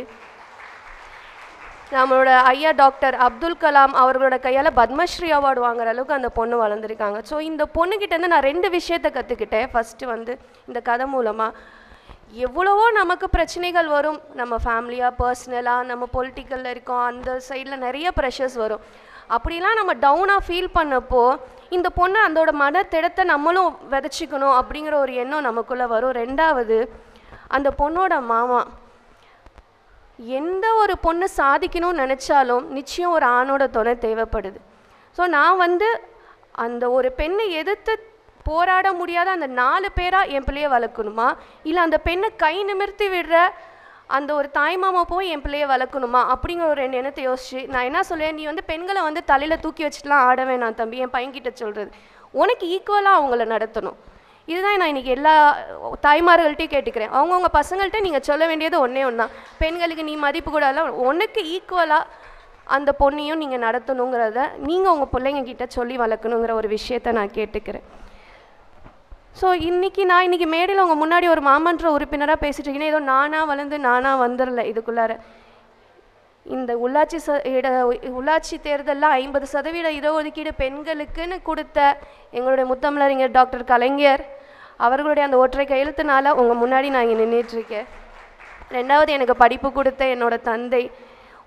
நம்மளோட ஐயா டாக்டர் அப்துல் கலாம் அவர்களோட கையால் பத்மஸ்ரீ அவார்டு வாங்குற அளவுக்கு அந்த பொண்ணு வளர்ந்துருக்காங்க. ஸோ இந்த பொண்ணுக்கிட்டேருந்து நான் 2 விஷயத்தை கற்றுக்கிட்டேன். ஃபஸ்ட்டு வந்து இந்த கதை மூலமாக எவ்வளவோ நமக்கு பிரச்சனைகள் வரும், நம்ம ஃபேமிலியாக பர்சனலாக நம்ம பொலிட்டிக்கலில் இருக்கோம், அந்த சைடில் நிறைய ப்ரெஷர்ஸ் வரும். அப்படிலாம் நம்ம டவுனாக ஃபீல் பண்ணப்போ இந்த பொண்ணு அதோட மனத்திடத்தை நம்மளும் விதைச்சிக்கணும் அப்படிங்கிற ஒரு எண்ணம் நமக்குள்ளே வரும். 2வது அந்த பொண்ணோட மாமா, எந்த ஒரு பொண்ணு சாதிக்கணும்னு நினச்சாலும் நிச்சயம் ஒரு ஆணோட துணை தேவைப்படுது. ஸோ நான் வந்து அந்த ஒரு பெண்ணை எதிர்த்து போராட முடியாத அந்த 4 பேராக என் பிள்ளையை வளர்க்கணுமா, இல்லை அந்த பெண்ணை கை நிமிர்த்தி விடுற அந்த ஒரு தாய்மாமா போய் என் பிள்ளையை வளர்க்கணுமா அப்படிங்கிற ஒரு 2 எண்ணத்தை யோசிச்சு நான் என்ன சொல்லுவேன், நீ வந்து பெண்களை வந்து தலையில் தூக்கி வச்சுட்டுலாம் ஆட வேணாம் தம்பி, என் பையன்கிட்ட சொல்கிறது, உனக்கு ஈக்குவலாக அவங்கள நடத்தணும். இதுதான் நான் இன்றைக்கி எல்லா தாய்மார்கள்ட்டையும் கேட்டுக்கிறேன். அவங்கவுங்க பசங்கள்கிட்ட நீங்கள் சொல்ல வேண்டியது ஒன்றே ஒன்று தான், பெண்களுக்கு நீ மதிப்பு கூட இல்லை, உனக்கு ஈக்குவலாக அந்த பொண்ணையும் நீங்கள் நடத்தணுங்கிறத நீங்கள் உங்கள் பிள்ளைங்கக்கிட்ட சொல்லி வளர்க்கணுங்கிற ஒரு விஷயத்தை நான் கேட்டுக்கிறேன். ஸோ இன்றைக்கி மேடையில் உங்கள் முன்னாடி ஒரு மாமன்ற உறுப்பினராக பேசிட்டு இருக்கீங்கன்னா ஏதோ நானாக வந்துடல. இதுக்குள்ளார இந்த உள்ளாட்சி தேர்தலில் 50% இடஒதுக்கீடு பெண்களுக்குன்னு கொடுத்த எங்களுடைய முத்தமிழறிஞர் டாக்டர் கலைஞர் அவர்களுடைய அந்த ஒற்றை கையெழுத்துனால உங்கள் முன்னாடி நான் இங்கே நின்றுட்டுருக்கேன். 2வது எனக்கு படிப்பு கொடுத்த என்னோடய தந்தை,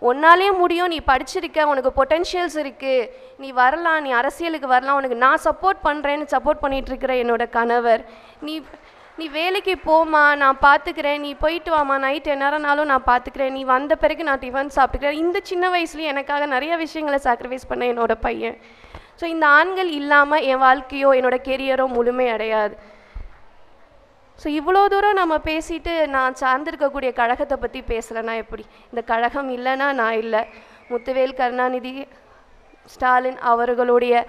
உன்னாலேயும் முடியும், நீ படிச்சிருக்க, உனக்கு பொட்டென்ஷியல்ஸ் இருக்குது, நீ வரலாம், நீ அரசியலுக்கு வரலாம், உனக்கு நான் சப்போர்ட் பண்ணுறேன்னு சப்போர்ட் பண்ணிகிட்ருக்கிற என்னோட கணவர், நீ வேலைக்கு போமா, நான் பார்த்துக்கிறேன், நீ போயிட்டு வாமா, நைட் எந்நேரம்னாலும் நான் பார்த்துக்கிறேன், நீ வந்த பிறகு நான் டிஃபன் சாப்பிட்டுக்கிறேன், இந்த சின்ன வயசுலேயும் எனக்காக நிறைய விஷயங்களை சாக்ரிஃபைஸ் பண்ண என்னோட பையன். ஸோ இந்த ஆண்கள் இல்லாமல் என் வாழ்க்கையோ என்னோட கெரியரோ முழுமை அடையாது. ஸோ இவ்வளோ தூரம் நம்ம பேசிட்டு நான் சார்ந்திருக்கக்கூடிய கழகத்தை பற்றி பேசலைன்னா எப்படி? இந்த கழகம் இல்லைன்னா நான் இல்லை. முத்துவேல் கருணாநிதி ஸ்டாலின் அவர்களுடைய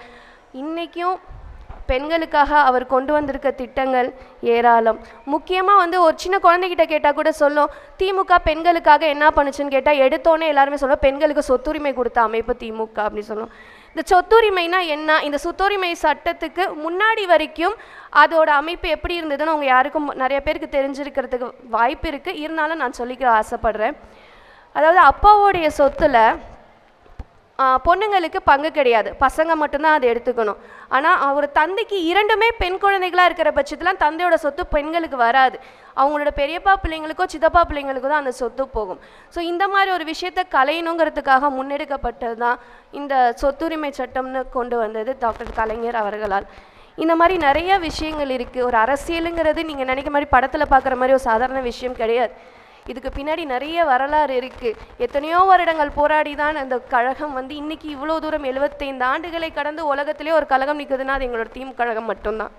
இன்றைக்கும் பெண்களுக்காக அவர் கொண்டு வந்திருக்க திட்டங்கள் ஏராளம். முக்கியமாக வந்து ஒரு சின்ன குழந்தைகிட்ட கேட்டால் கூட சொல்லும், திமுக பெண்களுக்காக என்ன பண்ணுச்சுன்னு கேட்டால் எடுத்தோன்னே எல்லாருமே சொல்லுவோம், பெண்களுக்கு சொத்துரிமை கொடுத்த அமைப்பு திமுக அப்படின்னு சொல்லுவோம். இந்த சொத்துரிமைனா என்ன? இந்த சொத்துரிமை சட்டத்துக்கு முன்னாடி வரைக்கும் அதோட அமைப்பு எப்படி இருந்ததுன்னு அவங்க யாருக்கும் நிறைய பேருக்கு தெரிஞ்சிருக்கிறதுக்கு வாய்ப்பு இருக்குது. இருந்தாலும் நான் சொல்லிக்க ஆசைப்படுறேன். அதாவது அப்பாவோடைய சொத்தில் பொண்ணுங்களுக்கு பங்கு கிடையாது, பசங்க மட்டும்தான் அதை எடுத்துக்கணும். ஆனால் ஒரு தந்தைக்கு 2மே பெண் குழந்தைகளாக இருக்கிற பட்சத்தில் தந்தையோட சொத்து பெண்களுக்கு வராது, அவங்களோட பெரியப்பா பிள்ளைங்களுக்கோ சித்தப்பா பிள்ளைங்களுக்கோ தான் அந்த சொத்து போகும். ஸோ இந்த மாதிரி ஒரு விஷயத்தை கலையணுங்கிறதுக்காக முன்னெடுக்கப்பட்டது தான் இந்த சொத்துரிமை சட்டம்னு கொண்டு வந்தது டாக்டர் கலைஞர் அவர்களால். இந்த மாதிரி நிறைய விஷயங்கள் இருக்குது. ஒரு அரசியலுங்கிறது நீங்கள் நினைக்கிற மாதிரி படத்தில் பார்க்குற மாதிரி ஒரு சாதாரண விஷயம் கிடையாது. இதுக்கு பின்னாடி நிறைய வரலாறு இருக்குது. எத்தனையோ வருடங்கள் போராடி தான் அந்த கழகம் வந்து இன்றைக்கி இவ்வளோ தூரம் 75 ஆண்டுகளை கடந்து உலகத்திலே ஒரு கழகம் நிற்குதுன்னா அது எங்களோட திமுக கழகம் மட்டும்தான்.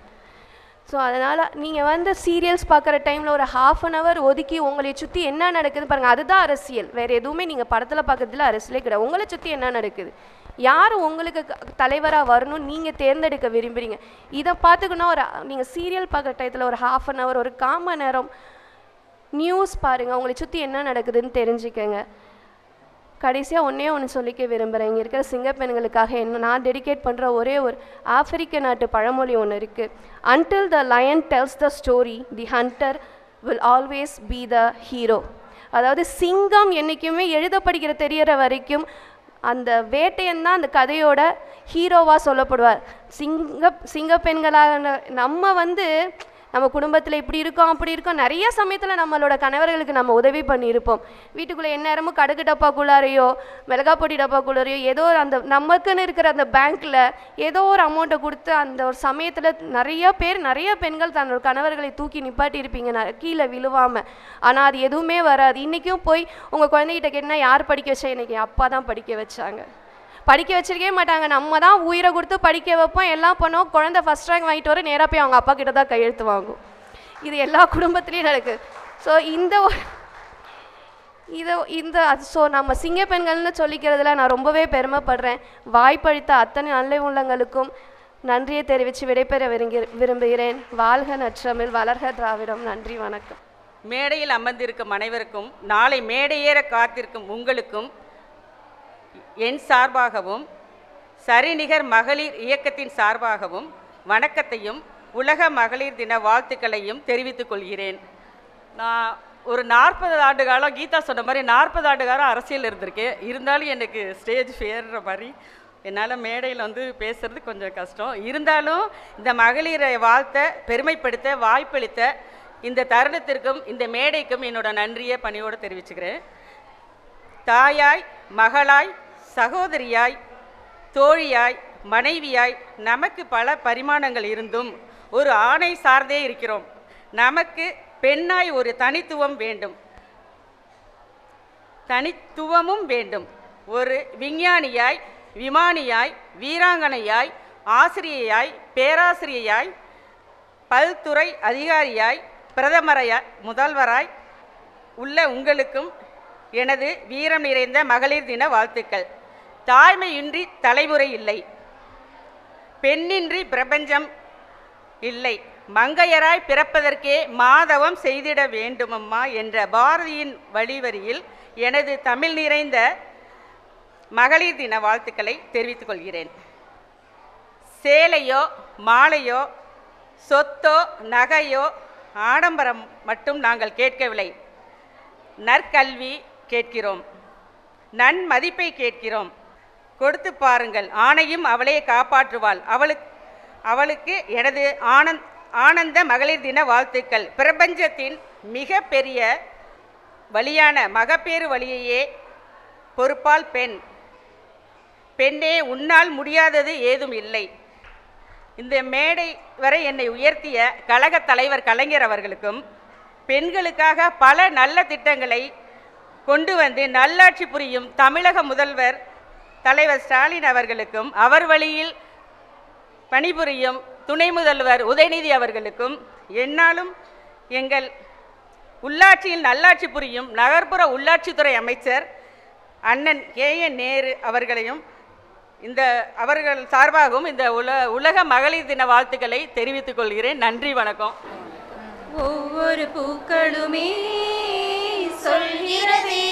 ஸோ அதனால் நீங்கள் வந்து சீரியல்ஸ் பார்க்குற டைமில் ஒரு ½ அன் ஹவர் ஒதுக்கி உங்களை சுற்றி என்ன நடக்குது பாருங்கள், அதுதான் அரசியல். வேறு எதுவுமே நீங்கள் படத்தில் பார்க்குறதுல அரசியலே கிடையாது. உங்களை சுற்றி என்ன நடக்குது, யார் உங்களுக்கு தலைவராக வரணும்னு நீங்கள் தேர்ந்தெடுக்க விரும்புகிறீங்க, இதை பார்த்துக்கணும். நீங்கள் சீரியல் பார்க்குற டயத்தில் ஒரு ½ அன் ஹவர், ஒரு 1/4 மணி நேரம் நியூஸ் பாருங்கள், உங்களை சுற்றி என்ன நடக்குதுன்னு தெரிஞ்சுக்கங்க. கடைசியாக ஒன்று சொல்லிக்க விரும்புகிறேன். இங்கே இருக்கிற சிங்கப்பெண்களுக்காக என்ன நான் டெடிகேட் பண்ணுற ஒரே ஒரு ஆப்பிரிக்க நாட்டு பழமொழி ஒன்று இருக்குது. Until the lion tells the story, the hunter will always be the hero. அதாவது சிங்கம் என்றைக்குமே எழுதப்படுகிற தெரியற வரைக்கும் அந்த வேட்டையன் தான் அந்த கதையோட ஹீரோவாக சொல்லப்படுவார். சிங்க பெண்களாக நம்ம குடும்பத்தில் இப்படி இருக்கோம் அப்படி இருக்கோம், நிறைய சமயத்தில் நம்மளோட கணவர்களுக்கு நம்ம உதவி பண்ணியிருப்போம். வீட்டுக்குள்ளே எந்நேரமும் கடுகு டப்பாக்குள்ளாரையோ மிளகா பொடி டப்பாக்குள்ளாரையோ ஏதோ அந்த நமக்குன்னு இருக்கிற அந்த பேங்க்கில் ஏதோ ஒரு அமௌண்ட்டை கொடுத்து அந்த ஒரு சமயத்தில் நிறைய பெண்கள் தன்னோட கணவர்களை தூக்கி நிப்பாட்டி இருப்பீங்க கீழே விழுவாமல். ஆனால் அது எதுவுமே வராது. இன்றைக்கும் போய் உங்கள் குழந்தைகிட்ட கேட்டால் யார் படிக்க வச்சா, இன்றைக்கி அப்பா தான் படிக்க வச்சாங்க. படிக்க வச்சிருக்கவே மாட்டாங்க, நம்ம தான் உயிரை கொடுத்து படிக்க வைப்போம், எல்லாம் பண்ணோம். குழந்தை ஃபஸ்ட் ரேங்க் வாங்கிட்டு வர நேராக போய் அவங்க அப்பா கிட்ட தான் கையெழுத்து வாங்கும். இது எல்லா குடும்பத்துலேயும் நடக்குது. ஸோ நம்ம சிங்க பெண்கள்னு சொல்லிக்கிறதுல நான் ரொம்பவே பெருமைப்படுறேன். வாய்ப்பளித்த அத்தனை நல்ல உள்ளங்களுக்கும் நன்றியை தெரிவித்து விடைபெற விரும்புகிறேன். வாழ்க நற்றமிழ், வளர்க திராவிடம். நன்றி, வணக்கம். மேடையில் அமர்ந்திருக்கும் அனைவருக்கும், நாளை மேடையேற காத்திருக்கும் உங்களுக்கும் என் சார்பாகவும் சரிநிகர் மகளிர் இயக்கத்தின் சார்பாகவும் வணக்கத்தையும் உலக மகளிர் தின வாழ்த்துக்களையும் தெரிவித்துக் கொள்கிறேன். நான் ஒரு 40 ஆண்டு காலம், கீதா சொன்ன மாதிரி 40 ஆண்டு காலம் அரசியல் இருந்திருக்கேன். இருந்தாலும் எனக்கு ஸ்டேஜ் ஃபேர்ற மாதிரி என்னால் மேடையில் பேசுறது கொஞ்சம் கஷ்டம். இருந்தாலும் இந்த மகளிரை வாழ்த்த பெருமைப்படுத்த வாய்ப்பளித்த இந்த தருணத்திற்கும் இந்த மேடைக்கும் என்னோட நன்றியை பணியோடு தெரிவிச்சுக்கிறேன். தாயாய், மகளாய், சகோதரியாய், தோழியாய், மனைவியாய் நமக்கு பல பரிமாணங்கள் இருந்தும் ஒரு ஆணை சார்ந்தே இருக்கிறோம். நமக்கு பெண்ணாய் ஒரு தனித்துவமும் வேண்டும். ஒரு விஞ்ஞானியாய், விமானியாய், வீராங்கனையாய், ஆசிரியையாய், பேராசிரியையாய், பல்துறை அதிகாரியாய், பிரதமராய், முதல்வராய் உள்ள உங்களுக்கும் எனது வீரம் நிறைந்த மகளிர் தின வாழ்த்துக்கள். தாய்மையின்றி தலைமுறை இல்லை, பெண்ணின்றி பிரபஞ்சம் இல்லை, மங்கையராய் பிறப்பதற்கே மாதவம் செய்திட வேண்டுமம்மா என்ற பாரதியின் வழிவரியில் எனது தமிழ் நிறைந்த மகளிர் தின வாழ்த்துக்களை தெரிவித்துக் கொள்கிறேன். சேலையோ மாலையோ சொத்தோ நகையோ ஆடம்பரம் மட்டும் நாங்கள் கேட்கவில்லை. நற்கல்வி கேட்கிறோம், நன்மதிப்பை கேட்கிறோம். கொடுத்து பாருங்கள், ஆணையும் அவளே காப்பாற்றுவாள். அவளுக்கு எனது ஆனந்த மகளிர் தின வாழ்த்துக்கள். பிரபஞ்சத்தின் மிக பெரிய வழியான மகப்பேறு வழியையே பொறுப்பால் பெண். பெண்ணே, உன்னால் முடியாதது ஏதும் இல்லை. இந்த மேடை வரை என்னை உயர்த்திய கழக தலைவர் கலைஞர் அவர்களுக்கும், பெண்களுக்காக பல நல்ல திட்டங்களை கொண்டு வந்து நல்லாட்சி புரியும் தமிழக முதல்வர் தலைவர் ஸ்டாலின் அவர்களுக்கும், அவர் வழியில் பணிபுரியும் துணை முதல்வர் உதயநிதி அவர்களுக்கும், என்னாலும் எங்கள் உள்ளாட்சியில் நல்லாட்சி புரியும் நகர்ப்புற உள்ளாட்சித்துறை அமைச்சர் அண்ணன் KN நேரு அவர்களையும் அவர்கள் சார்பாகவும் இந்த உலக மகளிர் தின வாழ்த்துக்களை தெரிவித்துக் கொள்கிறேன். நன்றி, வணக்கம். ஒவ்வொரு பூக்களுமே சொல்கிறதே,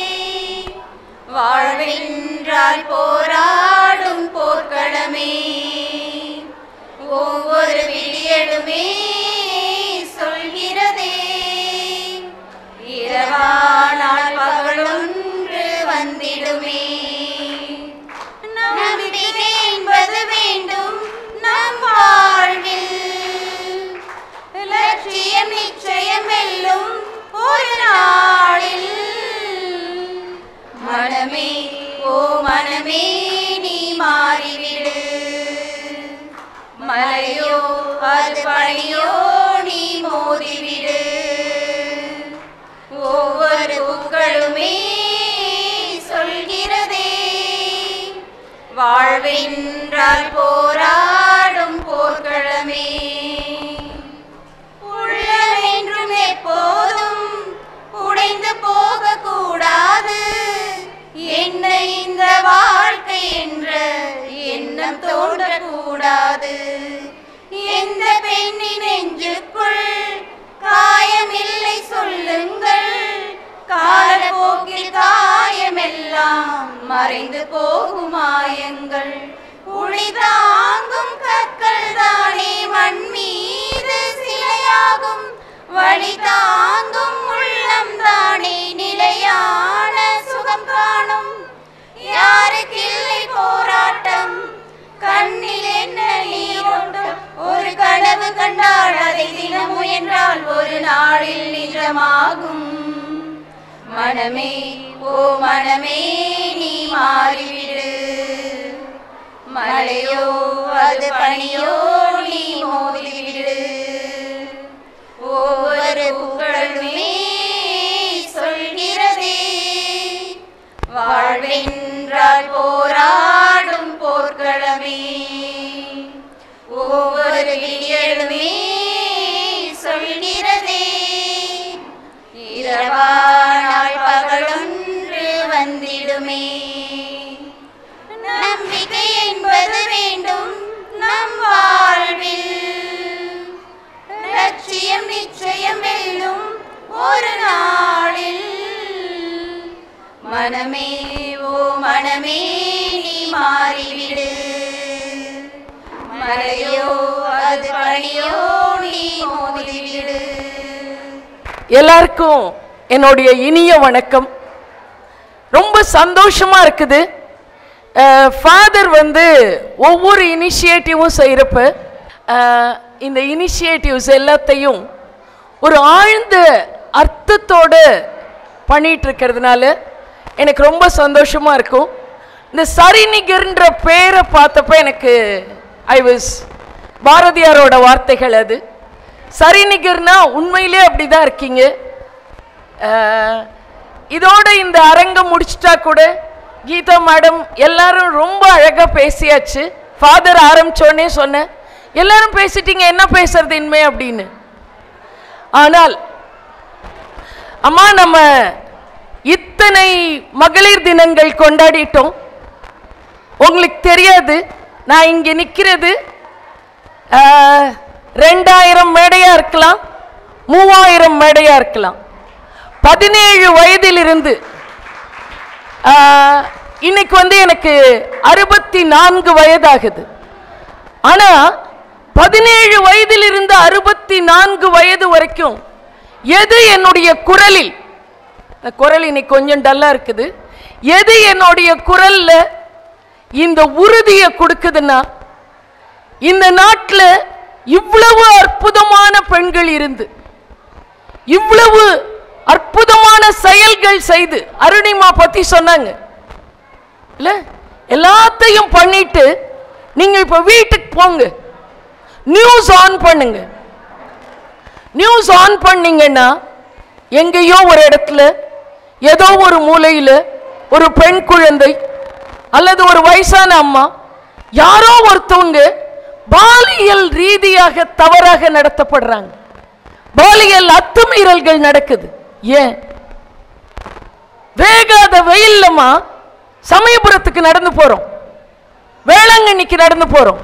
வாழ்வென்றால் போராடும் போர்க்களமே. ஒவ்வொரு விடியலுமே சொல்கிறதே, இரவானால் பகலொன்று வந்திடுமே. நம்பிக்கை என்பது வேண்டும் நம் வாழ்வில், லட்சியம் நிச்சயம் வெல்லும் ஒரு நாளில். மனமே, ஓ மனமே, நீ மாறிவிடு. மலையோ அது பனியோ, நீ மோதிவிடு. ஒவ்வொரு பூக்களுமே சொல்கிறதே, வாழ்வென்றால் போராடும் போர்க்களமே. உள்ளமென்றும் எப்போதும் உடைந்து போக கூடாது. என்ன இந்த வாழ்க்கை என்ற எண்ணம் தோன்றக்கூடாது. எந்த பெண்ணின் நெஞ்சுக்குள் காயமில்லை சொல்லுங்கள், காலப்போக்கில் காயமெல்லாம் மறைந்து போகும் மாயங்கள். உளி தாங்கும் கற்கள் தானே மண் மீது சிலையாகும், வழி தாங்கும் உள்ளம் தானே நிலையான சுகம் காணும். யாருக்கில்லை நாளில் நிஜமாகும். மனமே ஓ மனமே நீ மாறிவிடு. மழையோ அது பனியோ நீ மோதிவிடு. ஒவ்வொரு புகழுமே சொல்கிறதே வாழ்வென்றால் போராடும் போர்க்களமே. ஒவ்வொரு விடியலுமே சொல்கிறதே இரவானால் பகலொன்று வந்திடுமே. நம்பிக்கை என்பது வேண்டும் நம் வாழ்வில். லட்சியம் நிச்சயம் வெல்லும் ஒரு நாளில். மனமே ஓ மனமே நீ மாறிவிடு. மழையோ அது பனியோ நீ மோதிவிடு. எல்லாருக்கும் என்னுடைய இனிய வணக்கம். ரொம்ப சந்தோஷமா இருக்குது. ஃபாதர் ஒவ்வொரு இனிஷியேட்டிவும் செய்கிறப்ப இந்த இனிஷியேட்டிவ்ஸ் எல்லாத்தையும் ஒரு ஆழ்ந்த அர்த்தத்தோடு பண்ணிட்டு இருக்கிறதுனால எனக்கு ரொம்ப சந்தோஷமாக இருக்கும். இந்த சரிநிகர்ன்ற பேரை பார்த்தப்ப எனக்கு பாரதியாரோட வார்த்தைகள் அது. சரிநிகர்னா உண்மையிலே அப்படி தான் இருக்கீங்க. இதோட இந்த அரங்கம் முடிச்சிட்டா கூட கீதா மேடம் எல்லாரும் ரொம்ப அழகாக பேசியாச்சு. ஃபாதர் ஆரம்பிச்சோடனே சொன்னேன், எல்லாரும் பேசிட்டீங்க, என்ன பேசுறது இனிமே அப்படின்னு. ஆனால் அம்மா, நம்ம இத்தனை மகளிர் தினங்கள் கொண்டாடிட்டோம். உங்களுக்கு தெரியாது, நான் இங்கே நிற்கிறது 2000 மேடையாக இருக்கலாம், 3000 மேடையாக இருக்கலாம். 17 வயதிலிருந்து இன்னைக்கு எனக்கு 64 வயதாகுது. ஆனால் 17 வயதிலிருந்து 64 வயது வரைக்கும் எது என்னுடைய குரலில், குரல் இன்னைக்கு கொஞ்சம் டல்லாக இருக்குது, எது என்னுடைய குரல்ல இந்த உறுதியை கொடுக்குதுன்னா, இந்த நாட்டில் இவ்வளவு அற்புதமான பெண்கள் இருந்து இவ்வளவு அற்புதமான செயல்கள் செய்து, அருணிமா பத்தி சொன்னாங்க இல்ல, எல்லாத்தையும் பண்ணிட்டு நீங்க இப்ப வீட்டுக்கு போங்க, நியூஸ் ஆன் பண்ணுங்க. நியூஸ் ஆன் பண்ணீங்கன்னா எங்கேயோ ஒரு இடத்துல ஏதோ ஒரு மூலையில் ஒரு பெண் குழந்தை அல்லது ஒரு வயசான அம்மா யாரோ ஒருத்தவங்க பாலியல் ரீதியாக தவறாக நடத்தப்படுறாங்க. பாலியல் அத்துமீறல்கள் நடக்குது. ஏன்? வேகாத வெயில்லமா சமயபுரத்துக்கு நடந்து போறோம், வேளாங்கண்ணிக்கு நடந்து போறோம்.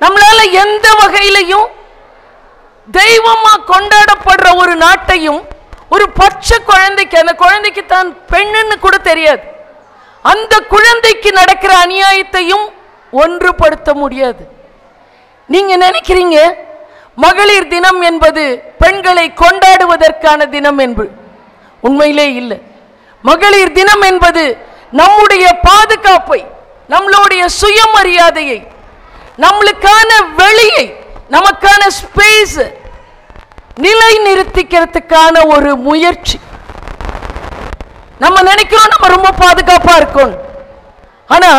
நம்மளால எந்த வகையிலையும் தெய்வமா கொண்டாடப்படுற ஒரு நாட்டையும் ஒரு பச்சை குழந்தைக்கு, அந்த குழந்தைக்கு தான் பெண்ணுன்னு கூட தெரியாது, அந்த குழந்தைக்கு நடக்கிற அநியாயத்தையும் ஒன்றுபடுத்த முடியாது. நீங்க நினைக்கிறீங்க மகளிர் தினம் என்பது பெண்களை கொண்டாடுவதற்கான தினம் என்பது உண்மையிலே இல்லை. மகளிர் தினம் என்பது நம்முடைய பாதுகாப்பை, நம்மளுடைய சுயமரியாதையை, நம்மளுக்கான வெளியை, நமக்கான ஸ்பேஸ் நிலை நிறுத்திக்கிறதுக்கான ஒரு முயற்சி. நம்ம நினைக்கிறோம் நம்ம ரொம்ப பாதுகாப்பா இருக்கோம், ஆனா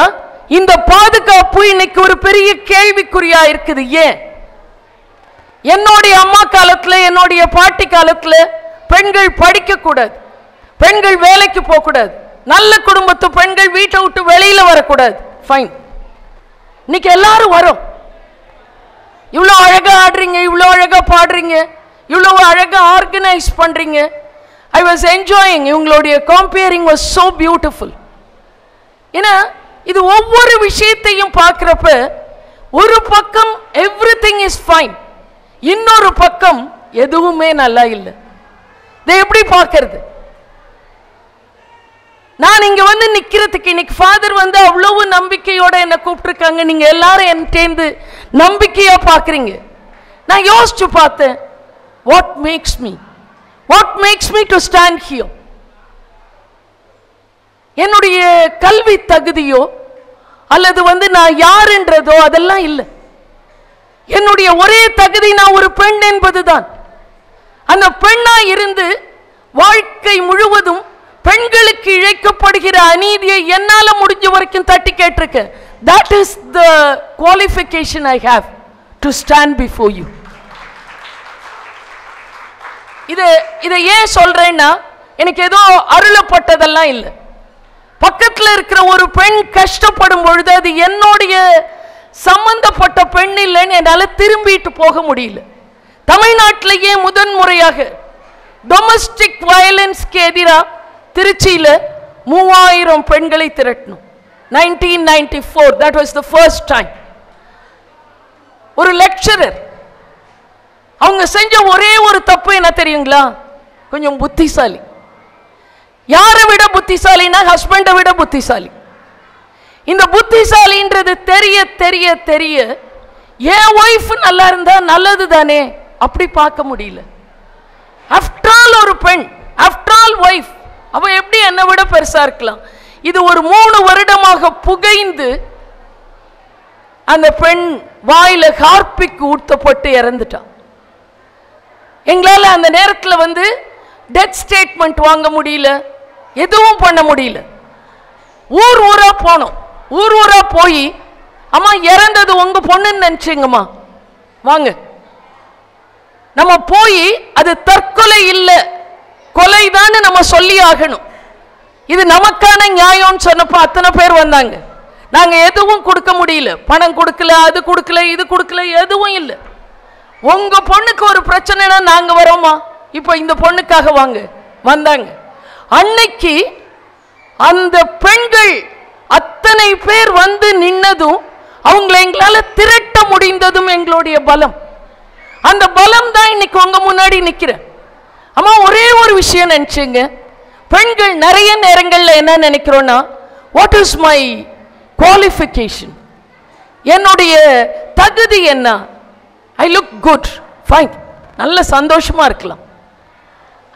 இந்த பாதுகாப்பு இன்னைக்கு ஒரு பெரிய கேள்விக்குறியா இருக்குது. ஏன்? என்னுடைய அம்மா காலத்துல, என்னுடைய பாட்டி காலத்துல பெண்கள் படிக்க கூடாது, பெண்கள் வேலைக்கு போக கூடாது, நல்ல குடும்பத்து பெண்கள் வீட்டை விட்டு வெளியில வரக்கூடாது. ஃபைன். இன்னைக்கு எல்லாரும் வரோம். இவ்வளோ அழகா ஆடுறீங்க, இவ்வளோ அழகா பாடுறீங்க, இவ்வளோ அழகா ஆர்கனைஸ் பண்றீங்க. I was enjoying. இவங்களுடைய கம்பேரிங் வாஸ் சோ பியூட்டிஃபுல். ஏன்னா இது ஒவ்வொரு விஷயத்தையும் பார்க்கிறப்ப ஒரு பக்கம் எவ்ரிதிங் இஸ் ஃபைன், இன்னொரு பக்கம் எதுவுமே நல்லா இல்லை. இதை எப்படி பார்க்கறது? நான் இங்க நிக்கிறதுக்கு இன்னைக்கு ஃபாதர் அவ்வளவு நம்பிக்கையோட என்ன கூப்பிட்டுருக்காங்க. நீங்க எல்லாரும் என்கிட்டேந்து நம்பிக்கையா பாக்குறீங்க. நான் யோசிச்சு பார்த்தேன், what makes me to stand here? என்னுடைய கல்வி தகுதியோ அல்லது நான் யாருன்றதோ அதெல்லாம் இல்லை. என்னுடைய ஒரே தகுதி நான் ஒரு பெண் என்பதுதான். அந்த பெண்ணா இருந்து வாழ்க்கை முழுவதும் பெண்களுக்கு இழைக்கப்படுகிற அநீதியை என்னால முடிஞ்ச வரைக்கும் தட்டி கேட்டிருக்கேன். That is the qualification I have to stand before you. இதை ஏன் சொல்றேன்னா, எனக்கு ஏதோ அருளப்பட்டதெல்லாம் இல்லை. பக்கத்தில் இருக்கிற ஒரு பெண் கஷ்டப்படும் பொழுது அது என்னுடைய சம்பந்தப்பட்ட பெண் இல்லைன்னு என்னால் திரும்பிட்டு போக முடியல. தமிழ்நாட்டிலேயே முதன்முறையாக டொமஸ்டிக் வயலன்ஸ்க்கு எதிராக திருச்சியில் 3000 பெண்களை திரட்டணும். 1994, that was the first time. ஒரு லெக்சரர் அவங்க செஞ்ச ஒரே ஒரு தப்பு என்ன தெரியுங்களா? கொஞ்சம் புத்திசாலி. யாரை விட புத்திசாலினா ஹஸ்பண்டை விட புத்திசாலி. இந்த புத்திசாலின்றது தெரிய தெரிய தெரிய என் ஒய்ஃப் நல்லா இருந்தா நல்லது தானே அப்படி பார்க்க முடியல. ஆஃப்டர் ஆல் ஒரு பெண், ஆஃப்டர் ஆல் ஒய்ஃப், அவ எப்படி என்னை விட பெருசா இருக்கலாம்? இது ஒரு 3 வருடமாக புகைந்து அந்த பெண் வாயில ஹார்பிக் ஊட்டப்பட்டு இறந்துட்டான். எங்களால் அந்த நேரத்தில் டெத் ஸ்டேட்மெண்ட் வாங்க முடியல, எதுவும் பண்ண முடியல. ஊர் ஊரா போனோம். ஊர் ஊரா போய், அம்மா இறந்தது உங்க பொண்ணுன்னு நினைச்சுங்கம்மா, வாங்க. நம்ம போய் அது தற்கொலை இல்லை கொலைதான் நம்ம சொல்லி ஆகணும். இது நமக்கான நியாயம்னு சொன்னப்போ அத்தனை பேர் வந்தாங்க. நாங்க எதுவும் கொடுக்க முடியல, பணம் கொடுக்கல, அது கொடுக்கல, இது கொடுக்கல, எதுவும் இல்லை. உங்க பொண்ணுக்கு ஒரு பிரச்சனைனா நாங்க வரோமா, இப்ப இந்த பொண்ணுக்காக வாங்க. வந்தாங்க. அன்னைக்கு அந்த பெண்கள் அத்தனை பேர் நின்னதும் அவங்களை எங்களால திரட்ட முடிந்ததும் எங்களுடைய பலம். அந்த பலம் தான் இன்னைக்கு உங்க முன்னாடி நிக்கிறேன். அம்மா ஒரே ஒரு விஷயம் நினைச்சுங்க, பெண்கள் நிறைய நேரங்கள்ல என்ன நினைக்கிறோம்னா, வாட் இஸ் மை குவாலிஃபிகேஷன், என்னுடைய தகுதி என்ன? ஐ லுக் குட், ஃபைன், நல்ல சந்தோஷமா இருக்கலாம்.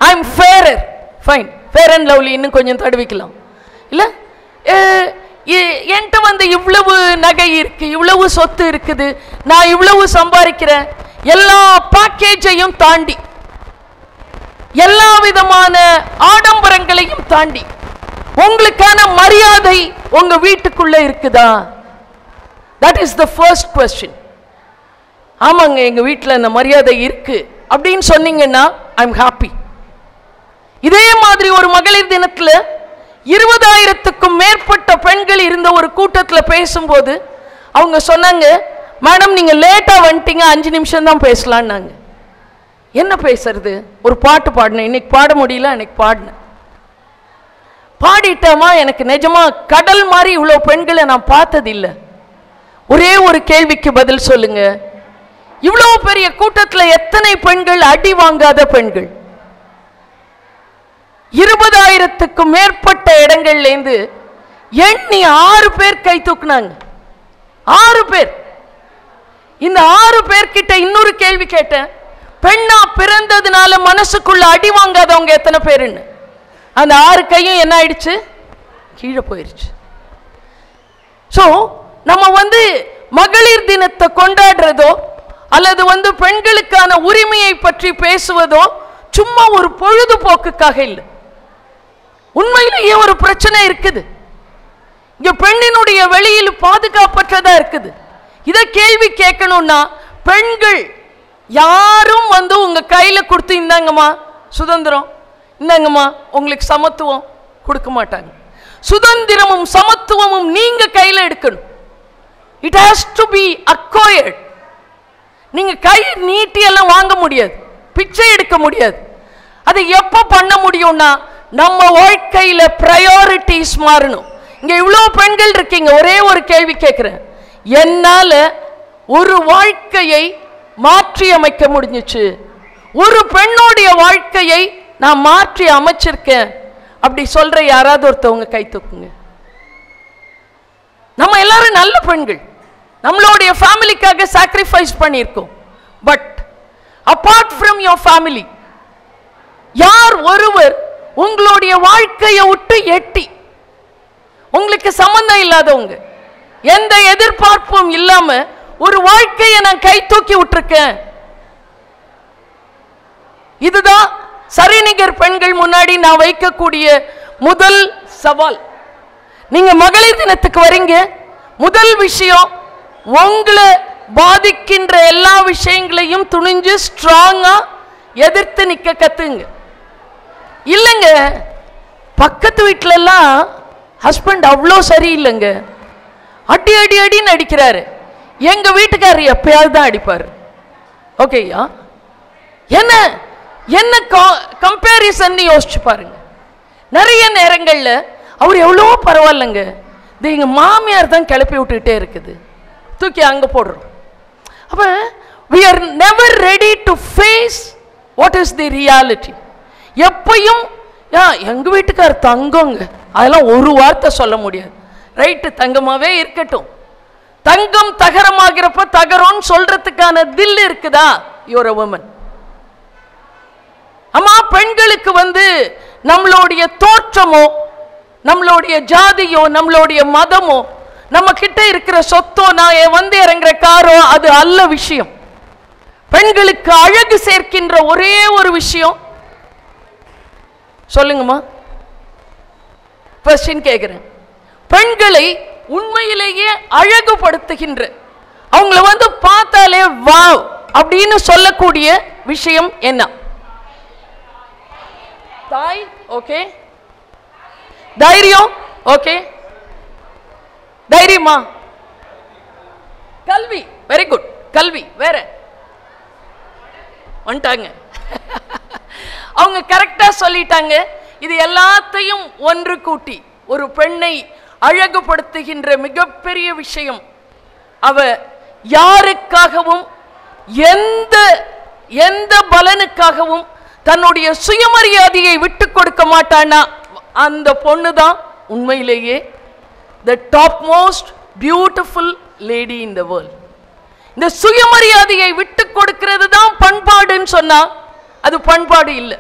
I am fairer, fine, fair and lovely இன்னும் கொஞ்சம் தடுவிக்கலாம். இல்லை என்கிட்ட இவ்வளவு நகை இருக்கு, இவ்வளவு சொத்து இருக்குது, நான் இவ்வளவு சம்பாதிக்கிறேன், எல்லா பேக்கேஜையும் தாண்டி, எல்லா விதமான ஆடம்பரங்களையும் தாண்டி உங்களுக்கான மரியாதை உங்க வீட்டுக்குள்ள இருக்குதா? That is the first question. ஆமாங்க, எங்க வீட்டில் அந்த மரியாதை இருக்கு அப்படின்னு சொன்னீங்கன்னா ஐ எம் ஹாப்பி. இதே மாதிரி ஒரு மகளிர் தினத்தில் 20,000க்கும் மேற்பட்ட பெண்கள் இருந்த ஒரு கூட்டத்தில் பேசும்போது அவங்க சொன்னாங்க, மேடம் நீங்க லேட்டா வந்துட்டீங்க, 5 நிமிஷம் தான் பேசலான்னாங்க. என்ன பேசுறது? ஒரு பாட்டு பாடினேன், இன்னைக்கு பாட முடியல, அன்னைக்கு பாடினேன். பாடிட்டோமா, எனக்கு நிஜமா கடல் மாதிரி இவ்வளோ பெண்களை நான் பார்த்ததில்லை. ஒரே ஒரு கேள்விக்கு பதில் சொல்லுங்க, இவ்வளோ பெரிய கூட்டத்தில் எத்தனை பெண்கள் அடி வாங்காத பெண்கள்? 20,000க்கும் மேற்பட்ட இடங்கள்லேருந்து எண்ணி 6 பேர் கை தூக்குனாங்க. 6 பேர். இந்த 6 பேர்கிட்ட இன்னொரு கேள்வி கேட்டேன், பெண்ணா பிறந்ததுனால மனசுக்குள்ள அடி வாங்காதவங்க எத்தனை பேருன்னு. அந்த 6 கையும் என்ன ஆயிடுச்சு? கீழே போயிடுச்சு. ஸோ நம்ம மகளிர் தினத்தை கொண்டாடுறதோ அல்லது பெண்களுக்கான உரிமையை பற்றி பேசுவதோ சும்மா ஒரு பொழுதுபோக்குக்காக இல்லை. உண்மையிலேயே ஒரு பிரச்சனை இருக்குது. இங்க பெண்ணினுடைய வெளியில் பாதுகாப்பற்றதா இருக்குது. இதை கேள்வி கேட்கணும்னா பெண்கள் யாரும் உங்க கையில கொடுத்து இந்தாங்கம்மா சுதந்திரம், இந்தாங்கம்மா உங்களுக்கு சமத்துவம் கொடுக்க மாட்டாங்க. சுதந்திரமும் சமத்துவமும் நீங்க கையில எடுக்கணும். It has to be acquired. நீங்க கை நீட்டி எல்லாம் வாங்க முடியாது, பிச்சை எடுக்க முடியாது. அதை எப்ப பண்ண முடியும்னா நம்ம வாழ்க்கையில பிரையாரிட்டிஸ் மாறணும். இங்க இவ்வளவு பெண்கள் இருக்கீங்க, ஒரே ஒரு கேள்வி கேட்கிறேன், என்னால ஒரு வாழ்க்கையை மாற்றி அமைக்க முடிஞ்சிச்சு, ஒரு பெண்ணுடைய வாழ்க்கையை நான் மாற்றி அமைச்சிருக்கேன் அப்படி சொல்ற யாராவது ஒருத்தவங்க கை தூக்குங்க. நம்ம எல்லாரும் நல்ல பெண்கள், நம்மளுடைய ஃபேமிலிக்காக சாக்ரிஃபைஸ் பண்ணியிருக்கோம். But apart from your family, யார் ஒருவர் உங்களுடைய வாழ்க்கையை விட்டு எட்டி, உங்களுக்கு சம்பந்தம் இல்லாதவங்க, எந்த எதிர்பார்ப்பும் இல்லாம ஒரு வாழ்க்கையை நான் கை தூக்கி விட்டுருக்கேன், இதுதான் சரிநிகர் பெண்கள் முன்னாடி நான் வைக்கக்கூடிய முதல் சவால். நீங்க மகளிர் தினத்துக்கு வரீங்க, முதல் விஷயம் உங்களை பாதிக்கின்ற எல்லா விஷயங்களையும் துணிஞ்சு ஸ்ட்ராங்கா எதிர்த்து நிக்க கத்துங்க. இல்லைங்க, பக்கத்து வீட்டுல எல்லாம் ஹஸ்பண்ட் அவ்வளோ சரியில்லைங்க, அடி அடி அடின்னு அடிக்கிறாரு. எங்க வீட்டுக்காரர் எப்பயாவது தான் அடிப்பாரு. ஓகேயா? என்ன என்ன கம்பேரிசன் யோசிச்சு பாருங்க. நிறைய நேரங்கள்ல அவர் எவ்வளோ பரவாயில்லைங்க, இது எங்க மாமியார் தான் கிளப்பி விட்டுக்கிட்டே இருக்குது, தூக்கி அங்க போடுறோம். அப்ப we are never ready to face what is the reality. எப்பயும் எங்க வீட்டுக்கார் தங்கங்க, அதெல்லாம் ஒரு வார்த்தை சொல்ல முடியாது. ரைட்டு, தங்கமாவே இருக்கட்டும். தங்கம் தகரமாகிறப்ப தகரம்னு சொல்றதுக்கான தில் இருக்குதா? You're a woman. அம்மா, பெண்களுக்கு நம்மளுடைய தோற்றமோ, நம்மளுடைய ஜாதியோ, நம்மளுடைய மதமோ, நம்ம கிட்ட இருக்கிற சொத்தோ, நான் இறங்குற காரோ அது அல்ல விஷயம். பெண்களுக்கு அழகு சேர்க்கின்ற ஒரே ஒரு விஷயம் சொல்லுங்கம்மா, கொஸ்டின் கேட்கிறேன். பெண்களை உண்மையிலேயே அழகுபடுத்துகின்ற, அவங்கள பார்த்தாலே வாவ் அப்படின்னு சொல்லக்கூடிய விஷயம் என்ன? தாய், ஓகே. தைரியம், ஓகே. தைரியமா? கல்வி, வெரி குட். கல்வி வேற வந்துட்டாங்க. அவங்க கரெக்டா சொல்லிட்டாங்க. இது எல்லாத்தையும் ஒன்று கூட்டி ஒரு பெண்ணை அழகுபடுத்துகின்ற மிகப்பெரிய விஷயம், அவ யாருக்காகவும் எந்த பலனுக்காகவும் தன்னுடைய சுயமரியாதையை விட்டு கொடுக்க மாட்டானா அந்த பொண்ணு தான் உண்மையிலேயே the topmost beautiful lady in the world. இந்த சுயமரியாதையை விட்டு கொடுக்கிறது தான் பண்பாடுன்னு சொன்னா அது பண்பாடு இல்லை.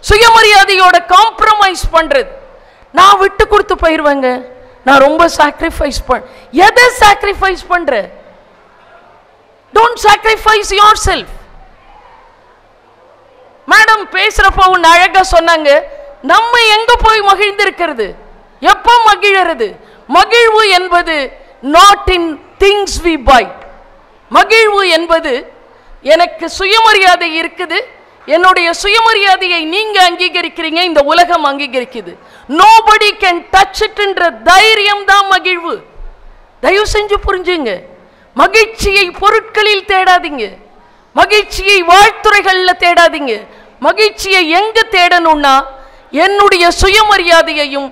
சுயமரியாதையோட காம்ப்ரமைஸ் பண்றது, நான் விட்டு கொடுத்து போயிருவேங்க, நான் ரொம்ப சாக்ரிஃபைஸ் எதை சாக்ரிஃபைஸ் பண்ற? Don't sacrifice yourself. Madam பேசுறப்போ ஒன்று அழகா சொன்னாங்க, நம்ம எங்க போய் மகிழ்ந்திருக்கிறது, எப்போ மகிழறது? மகிழ்வு என்பது not in things we buy. மகிழ்வு என்பது எனக்கு சுயமரியாதை இருக்குது, என்னுடைய சுயமரியாதையை நீங்க அங்கீகரிக்கிறீங்க, இந்த உலகம் அங்கீகரிக்குது, nobody can touch it என்ற தைரியம் தான் மகிழ்வு. தயவு செஞ்சு புரிஞ்சுங்க. மகிழ்ச்சியை பொருட்களில் தேடாதீங்க, மகிழ்ச்சியை வாழ்த்துறைகளில் தேடாதீங்க. மகிழ்ச்சியை எங்க தேடணும்னா என்னுடைய சுயமரியாதையையும்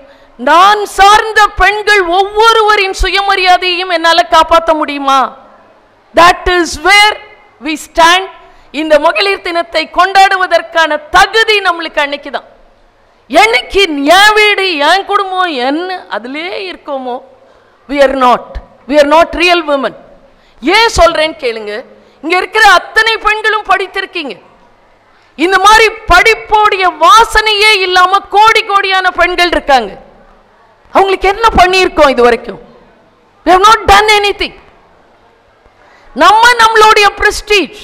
நான் சார்ந்த பெண்கள் ஒவ்வொருவரின் சுயமரியாதையையும் என்னால காப்பாற்ற முடியுமா? that is where we stand. இந்த மகளிர் தினத்தை கொண்டாடுவதற்கான தகுதி நம்மளுக்கு அன்னைக்கு தான். என்னைக்கு என் வீடு என் குடும்பம் என்ன அதிலே இருக்கோமோ we are not real women. ஏன் சொல்றேன்னு கேளுங்க. இங்க இருக்கிற அத்தனை பெண்களும் படித்திருக்கீங்க. இந்த மாதிரி படிப்போடைய வாசனையே இல்லாம கோடி கோடியான பெண்கள் இருக்காங்க. அவங்களுக்கு என்ன பண்ணியிருக்கோம் இது வரைக்கும்? we have not done anything. நம்மளுடைய பிரஸ்டீஜ்,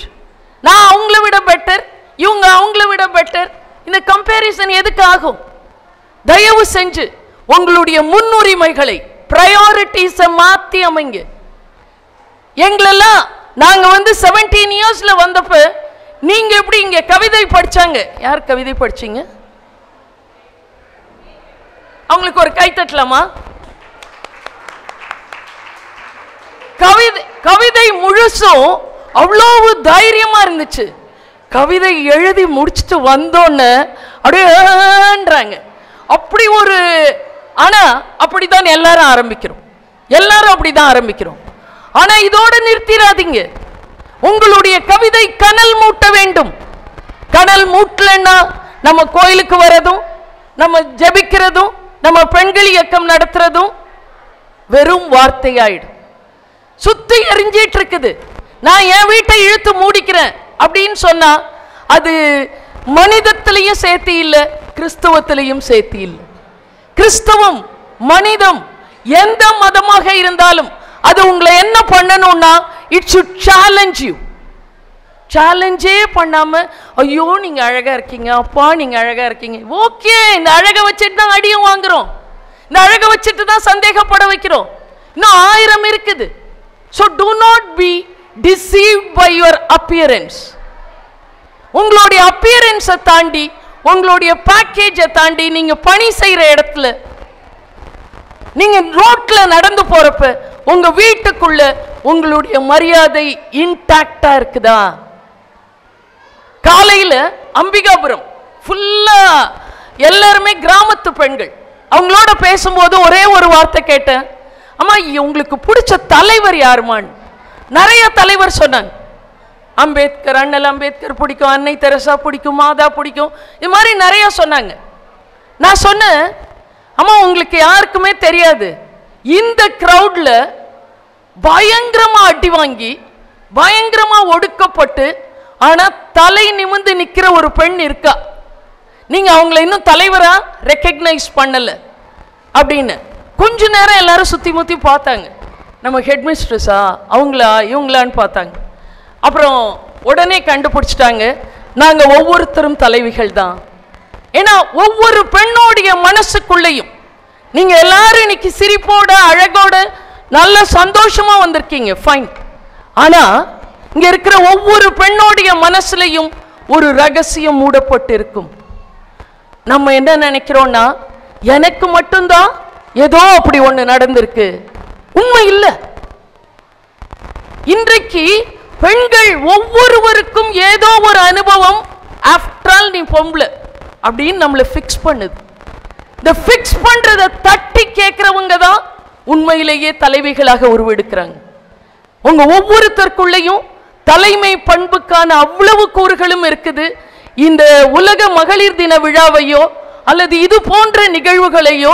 நான் அவங்கள விட பெட்டர், இவங்க அவங்கள விட பெட்டர், இந்த கம்பேரிசன் எதுக்கு ஆகும்? தயவு செஞ்சு உங்களுடைய முன்னுரிமைகளை பிரையாரிட்டிஸை மாத்தி அமைங்க. எங்களெல்லாம் நாங்க 17 இயர்ஸ்ல வந்தப்ப நீங்க எப்படி இங்க கவிதை படிச்சாங்க? யார் கவிதை படிச்சீங்க? அவங்களுக்கு ஒரு கை தட்டலாமா? கவிதை முழுசும் அவ்வளவு தைரியமா இருந்துச்சு. கவிதை எழுதி முடிச்சுட்டு வந்தோன்னு அப்படியேன்றாங்க. அப்படி ஒரு, ஆனா அப்படித்தான் எல்லாரும் ஆரம்பிக்கிறோம். ஆனா இதோட நிறுத்திடாதீங்க. உங்களுடைய கவிதை கனல் மூட்ட வேண்டும். கனல் மூட்டலன்னா நம்ம கோயிலுக்கு வரதும், நம்ம ஜெபிக்கிறதும், நம்ம பெண்கள் இயக்கம் நடத்துறதும் வெறும் வார்த்தையாயிடும். சுத்தி எரிஞ்சிட்டு இருக்குது. நான் என் வீட்டை இழுத்து மூடிக்கிறேன் அப்படின்னு சொன்னா அது மனிதத்திலையும் சேர்த்து இல்லை, கிறிஸ்தவத்திலையும் சேர்த்து இல்லை. கிறிஸ்தவம், மனிதம், எந்த மதமாக இருந்தாலும் அது உங்களை என்ன பண்ணணும்னா இட் should challenge you. சேலஞ்சே பண்ணாம, ஐயோ நீங்க அழகா இருக்கீங்க, அப்பா நீங்க அழகா இருக்கீங்க. ஓகே, இந்த அழகை வச்சுட்டு தான் அடியும் வாங்குறோம், இந்த அழகை வச்சுட்டு தான் சந்தேகப்பட வைக்கிறோம். இன்னும் 1000 இருக்குது. So do not be deceived by your appearance. உங்களுடைய அப்பியரன்ஸை தாண்டி, உங்களுடைய பேக்கேஜை தாண்டி, நீங்க பணி செய்யற இடத்துல, நீங்க ரோட்ல நடந்து போறப்ப, உங்க வீட்டுக்குள்ள உங்களுடைய மரியாதை இன்டாக்டா இருக்குதா? காலையில அம்பிகாபுரம் ஃபுல்லா எல்லாருமே கிராமத்து பெண்கள், அவங்களோட பேசும்போது ஒரே ஒரு வார்த்தை கேட்டேன், அம்மா உங்களுக்கு பிடிச்ச தலைவர் யாருமான்னு. நிறைய தலைவர் சொன்னாங்க. அம்பேத்கர், அண்ணல் அம்பேத்கர் பிடிக்கும், அன்னை தெரசா பிடிக்கும், மாதா பிடிக்கும், இது மாதிரி நிறைய சொன்னாங்க. நான் சொன்னேன், அம்மா உங்களுக்கு யாருக்குமே தெரியாது, இந்த கிரவுட்ல பயங்கரமா அடி வாங்கி பயங்கரமா ஒடுக்கப்பட்டு ஆனா தலை நிமிர்ந்து நிக்கிற ஒரு பெண் இருக்கா, நீங்க அவங்கள இன்னும் தலைவரா ரெக்கக்னைஸ் பண்ணல அப்படின்னு. கொஞ்ச நேரம் எல்லாரும் சுத்தி முத்தி பார்த்தாங்க, நம்ம ஹெட்மிஸ்ட்ரஸா அவங்களா இவங்களான்னு பார்த்தாங்க. அப்புறம் உடனே கண்டுபிடிச்சிட்டாங்க, நாங்க ஒவ்வொருத்தரும் தலைவிகள் தான். ஏன்னா ஒவ்வொரு பெண்ணோடைய மனசுக்குள்ளேயும் நீங்க எல்லாரும் இன்னைக்கு சிரிப்போட அழகோட நல்ல சந்தோஷமா வந்திருக்கீங்க, ஃபைன். ஆனா இங்க இருக்கிற ஒவ்வொரு பெண்ணோடைய மனசுலையும் ஒரு ரகசியம் மூடப்பட்டு இருக்கும். நம்ம என்ன நினைக்கிறோம்னா, எனக்கு மட்டும்தான் ஏதோ அப்படி ஒண்ணு நடந்திருக்கு. உண்மை இல்லை. இன்றைக்கு பெண்கள் ஒவ்வொருவருக்கும் ஏதோ ஒரு அனுபவம், ஆஃப்டர் ஆல் நீ பொம்பளை அப்படின்னு நம்மளை ஃபிக்ஸ் பண்ணுது. இந்த ஃபிக்ஸ் பண்றதை தட்டி கேட்கிறவங்க தான் உண்மையிலேயே தலைவிகளாக உருவெடுக்கிறாங்க. உங்க ஒவ்வொருத்தருக்குள்ளேயும் தலைமை பண்புக்கான அவ்வளவு கூறுகளும் இருக்குது. இந்த உலக மகளிர் தின விழாவையோ அல்லது இது போன்ற நிகழ்வுகளையோ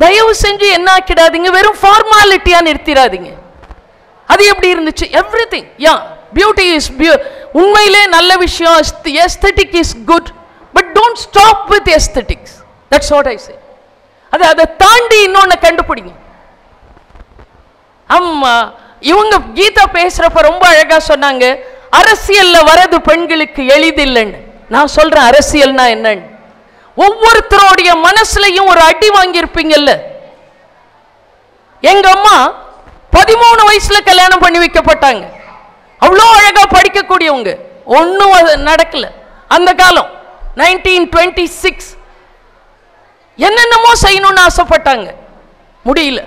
தயவு செஞ்சு என்ன ஆக்கிடாதீங்க, வெறும் ஃபார்மாலிட்டியா நிறுத்திடாதீங்க. அது எப்படி இருந்துச்சு, எவ்ரிதிங் யா பியூட்டி இஸ் உண்மையிலே நல்ல விஷயம், aesthetic is good, but don't stop with aesthetics. That's what I say. அதை தாண்டி இன்னொன்னு கண்டுபிடிங்க. ஆமா, இவங்க கீதா பேசுறப்ப ரொம்ப அழகா சொன்னாங்க, அரசியல்ல வரது பெண்களுக்கு எளிதில்லைன்னு. நான் சொல்றேன் அரசியல்னா என்னன்னு. ஒவ்வொருத்தருடைய மனசுலையும் ஒரு அடி வாங்கியிருப்பீங்கல்ல. எங்க அம்மா 13 வயசுல கல்யாணம் பண்ணி வைக்கப்பட்டாங்க. அவ்வளோ அழகா படிக்கக்கூடியவங்க, ஒன்றும் நடக்கல. அந்த காலம் 1926 என்னென்னமோ செய்யணும்னு ஆசைப்பட்டாங்க, முடியல.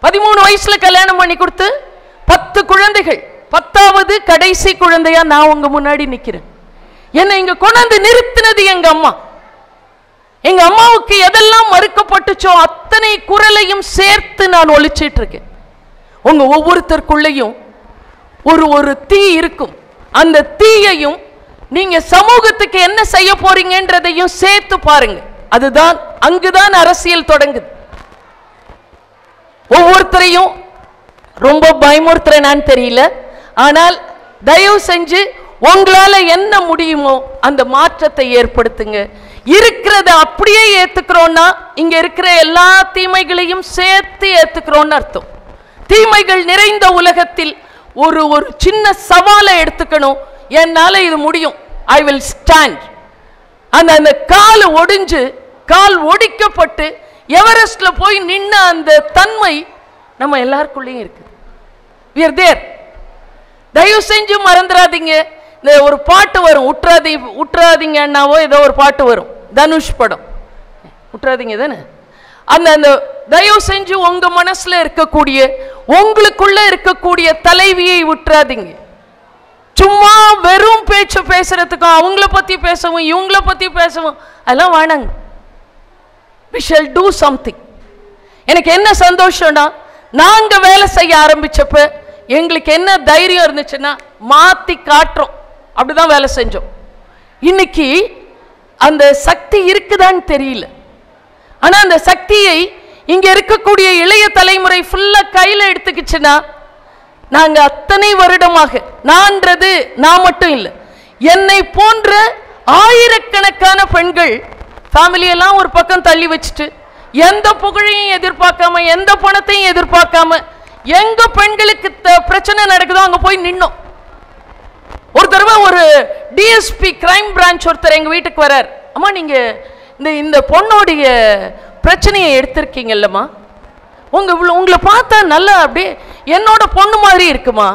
13 வயசுல கல்யாணம் பண்ணி கொடுத்து 10 குழந்தைகள், 10வது கடைசி குழந்தையா நான் உங்க முன்னாடி நிக்கிறேன். என்னை இங்க கொண்டாந்து நிறுத்தினது எங்க அம்மா. எங்க அம்மாவுக்கு எதெல்லாம் மறுக்கப்பட்டுச்சோ அத்தனை குரலையும் சேர்த்து நான் ஒழிச்சிட்டு இருக்கேன். உங்க ஒவ்வொருத்தருக்குள்ளேயும் ஒரு தீ இருக்கும். அந்த தீயையும் நீங்க சமூகத்துக்கு என்ன செய்ய போறீங்கன்றதையும் சேர்த்து பாருங்க. அதுதான், அங்குதான் அரசியல் தொடங்குது. ஒவ்வொருத்தரையும் ரொம்ப பயமுறுத்துறேன்னு தெரியல, ஆனால் தயவு செஞ்சு உங்களால என்ன முடியுமோ அந்த மாற்றத்தை ஏற்படுத்துங்க. இருக்கிறத அப்படியே ஏத்துக்கிறோம்னா இங்க இருக்கிற எல்லா தீமைகளையும் சேர்த்து ஏத்துக்கிறோம்னு அர்த்தம். தீமைகள் நிறைந்த உலகத்தில் ஒரு சின்ன சவாலை எடுத்துக்கணும். என்னால இது முடியும், ஐ வில் ஸ்டாண்ட். அந்த கால் ஒடிஞ்சு, கால் ஒடிக்கப்பட்டு எவரெஸ்ட்ல போய் நின்ன அந்த தன்மை நம்ம எல்லாருக்குள்ளேயும் இருக்கு. we are there. தயவு செஞ்சு மறந்துடாதீங்க. இந்த ஒரு பாட்டு வரும், உற்றாதீங்க அண்ணாவோ ஏதோ ஒரு பாட்டு வரும், தனுஷ் படம், உற்றாதீங்க தானே. அந்த தயவு செஞ்சு உங்க மனசுல இருக்கக்கூடிய, உங்களுக்குள்ள இருக்கக்கூடிய தலைவியை உற்றாதீங்க. சும்மா வெறும் பேச்சு பேசுறதுக்கும், அவங்கள பத்தி பேசவும் இவங்கள பத்தி பேசவும் அதெல்லாம் வேணாங்க. we shall do something. எனக்கு என்ன சந்தோஷம்னா, நாங்க வேலை செய்ய ஆரம்பிச்சப்ப எங்களுக்கு என்ன தைரியம் இருந்துச்சுன்னா, மாத்தி காட்டுறோம், அப்படிதான் வேலை செஞ்சோம். இன்னைக்கு அந்த சக்தி இருக்குதான்னு தெரியல. ஆனா அந்த சக்தியை இங்க இருக்கக்கூடிய இளைய தலைமுறை ஃபுல்லா கையில எடுத்துக்கிச்சுன்னா, நாங்க அத்தனை வருடமாக, நான்றது நான் மட்டும் இல்லை, என்னை போன்ற ஆயிரக்கணக்கான பெண்கள் ஃபேமிலியெல்லாம் ஒரு பக்கம் தள்ளி வச்சுட்டு, எந்த புகழையும் எதிர்பார்க்காம, எந்த பணத்தையும் எதிர்பார்க்காம, எங்க பெண்களுக்கு பிரச்சனை நடக்குதோ அங்க போய் நின்னோம். ஒரு தடவை ஒரு டிஎஸ்பி கிரைம் பிரான்ச் ஒருத்தர் எங்கள் வீட்டுக்கு வரார். அம்மா நீங்கள் இந்த பொண்ணோடைய பிரச்சனையை எடுத்திருக்கீங்கல்லம்மா, உங்களை பார்த்தா நல்லா அப்படியே என்னோட பொண்ணு மாதிரி இருக்குமா,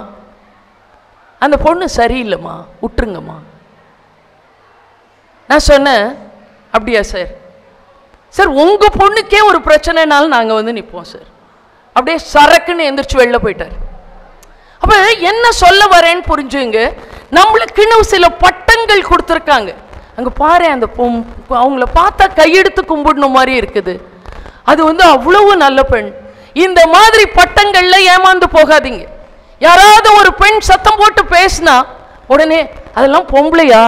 அந்த பொண்ணு சரியில்லைம்மா, விட்டுருங்கம்மா. நான் சொன்னேன், அப்படியா சார், சார் உங்கள் பொண்ணுக்கே ஒரு பிரச்சனைனாலும் நாங்கள் வந்து நிற்போம் சார். அப்படியே சரக்குன்னு எந்திரிச்சு வெளில போயிட்டார். அப்போ என்ன சொல்ல வரேன்னு புரிஞ்சுங்க. நம்மளுக்குன்னு சில பட்டங்கள் கொடுத்துருக்காங்க. அங்கே பாரு, அந்த அவங்கள பார்த்தா கையெடுத்து கும்பிடணும் மாதிரி இருக்குது, அது வந்து அவ்வளவு நல்ல பெண். இந்த மாதிரி பட்டங்கள்ல ஏமாந்து போகாதீங்க. யாராவது ஒரு பெண் சத்தம் போட்டு பேசினா உடனே அதெல்லாம் பொம்பளையா,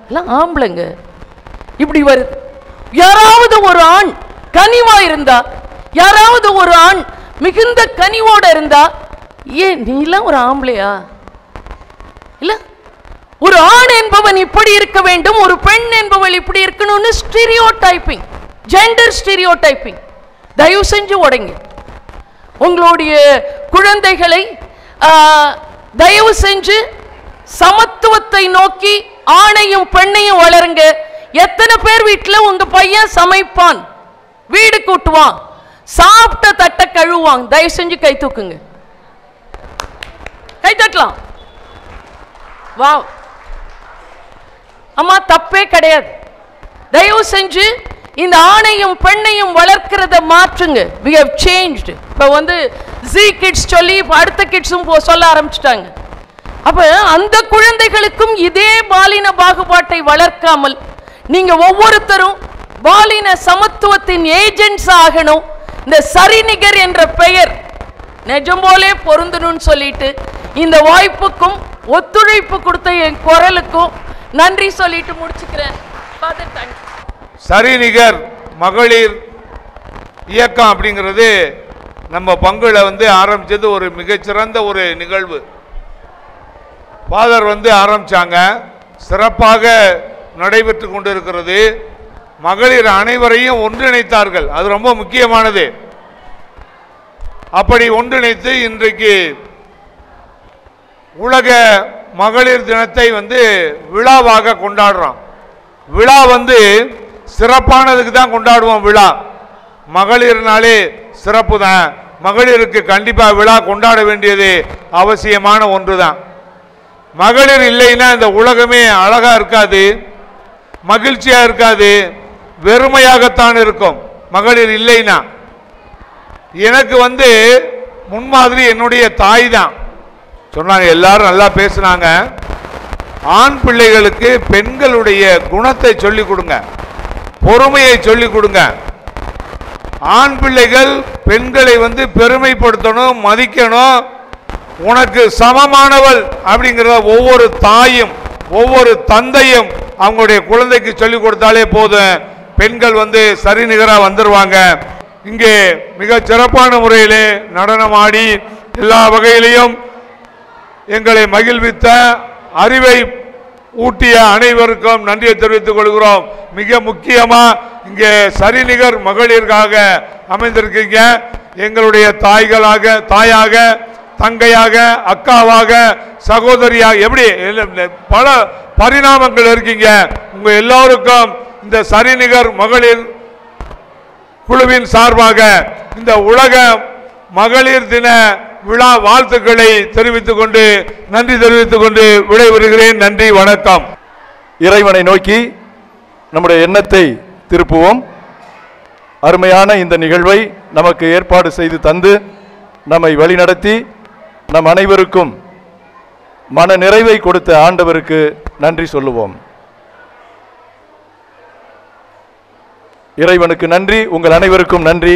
எல்லாம் ஆம்பளைங்க, இப்படி வருது. யாராவது ஒரு ஆண் கனிவா இருந்தா, யாராவது ஒரு ஆண் மிகுந்த கனிவோட இருந்தா, ஏன் நீலாம் ஒரு ஆம்பளையா, இல்ல ஒரு ஆண் என்பவன் இப்படி இருக்க வேண்டும், ஒரு பெண் என்பவள் இப்படி இருக்கணும்னு ஸ்டீரியோடைப்பிங், ஜெண்டர் ஸ்டீரியோடைப்பிங் தயவு செஞ்சு உடைங்க. உங்களுடைய குழந்தைகளை தயவு செஞ்சு சமத்துவத்தை நோக்கி ஆணையும் பெண்ணையும் வளருங்க. எத்தனை பேர் வீட்டில் உங்க பையன் சமைப்பான், வீடு கூட்டுவான், சாப்பிட்ட தட்டை கழுவான்? தயவு செஞ்சு கை தூக்குங்க, கை தட்டலாம். வா அம்மா, தப்பே கிடையாது. தயவு செஞ்சு இந்த ஆணையும் பெண்ணையும் வளர்க்கிறத மாற்றுங்க. we have changed. இப்போ வந்து Z கிட்ஸ் சொல்லி இப்போ அடுத்த கிட்ஸும் சொல்ல ஆரம்பிச்சிட்டாங்க. அப்போ அந்த குழந்தைகளுக்கும் இதே பாலின பாகுபாட்டை வளர்க்காமல் நீங்க ஒவ்வொருத்தரும் பாலின சமத்துவத்தின் ஏஜென்ட்ஸ் ஆகணும். இந்த சரிநிகர் என்ற பெயர் நிஜம் போலே பொருந்தணும்னு சொல்லிட்டு இந்த வாய்ப்புக்கும் ஒத்துழைப்பு கொடுத்த என் குரலுக்கும் நன்றி சொல்லிட்டு முடிச்சுக்கிறேன். சரிநிகர் மகளிர் இயக்கம் அப்படிங்கிறது நம்ம பங்குல வந்து ஆரம்பிச்சது ஒரு மிகச்சிறந்த ஒரு நிகழ்வு. ஃபாதர் வந்து ஆரம்பிச்சாங்க, சிறப்பாக நடைபெற்று கொண்டிருக்கிறது. மகளிர் அனைவரையும் ஒன்றிணைத்தார்கள், அது ரொம்ப முக்கியமானது. அப்படி ஒன்றிணைத்து இன்றைக்கு உலக மகளிர் தினத்தை வந்து விழாவாக கொண்டாடுறோம். விழா வந்து சிறப்பானதுக்கு தான் கொண்டாடுவோம். விழா மகளிர்னாலே சிறப்பு தான். மகளிருக்கு கண்டிப்பாக விழா கொண்டாட வேண்டியது அவசியமான ஒன்று தான். மகளிர் இல்லைன்னா இந்த உலகமே அழகா இருக்காது, மகிழ்ச்சியா இருக்காது, வெறுமையாகத்தான் இருக்கும். மகளிர் இல்லைன்னா எனக்கு வந்து முன்மாதிரி என்னுடைய தாய் தான் சொன்னாங்க. எல்லாரும் நல்லா பேசினாங்க. ஆண் பிள்ளைகளுக்கு பெண்களுடைய குணத்தை சொல்லிக் கொடுங்க, பொறுமையை சொல்லிக் கொடுங்க. ஆண் பிள்ளைகள் பெண்களை வந்து பெருமைப்படுத்தணும், மதிக்கணும். உனக்கு சமமானவள் அப்படிங்கிற ஒவ்வொரு தாயும் ஒவ்வொரு தந்தையும் அவங்களுடைய குழந்தைக்கு சொல்லிக் கொடுத்தாலே போதும், பெண்கள் வந்து சரிநிகராக வந்துருவாங்க. இங்கே மிக சிறப்பான முறையிலே நடனமாடி எல்லா வகையிலையும் எங்களை மகிழ்வித்த, அறிவை ஊட்டிய அனைவருக்கும் நன்றியை தெரிவித்துக் கொள்கிறோம். மிக முக்கியமா இங்கே சரிநிகர் மகளிருக்காக அமைந்திருக்கீங்க. எங்களுடைய தாயாக, தங்கையாக, அக்காவாக, சகோதரியாக, எப்படி பல பரிணாமங்கள் இருக்கீங்க. உங்க எல்லோருக்கும் இந்த சரிநிகர் மகளிர் குழுவின் சார்பாக இந்த உலக மகளிர் தின விழா வாழ்த்துக்களை தெரிவித்துக் கொண்டு நன்றி தெரிவித்துக் கொண்டு விடைபெறுகிறேன். நன்றி, வணக்கம். இறைவனை நோக்கி நம்முடைய எண்ணத்தை திருப்புவோம். அருமையான இந்த நிகழ்வை நமக்கு ஏற்பாடு செய்து தந்து நம்மை வழிநடத்தி நம் அனைவருக்கும் மன நிறைவை கொடுத்த ஆண்டவருக்கு நன்றி சொல்லுவோம். இறைவனுக்கு நன்றி. உங்கள் அனைவருக்கும் நன்றி.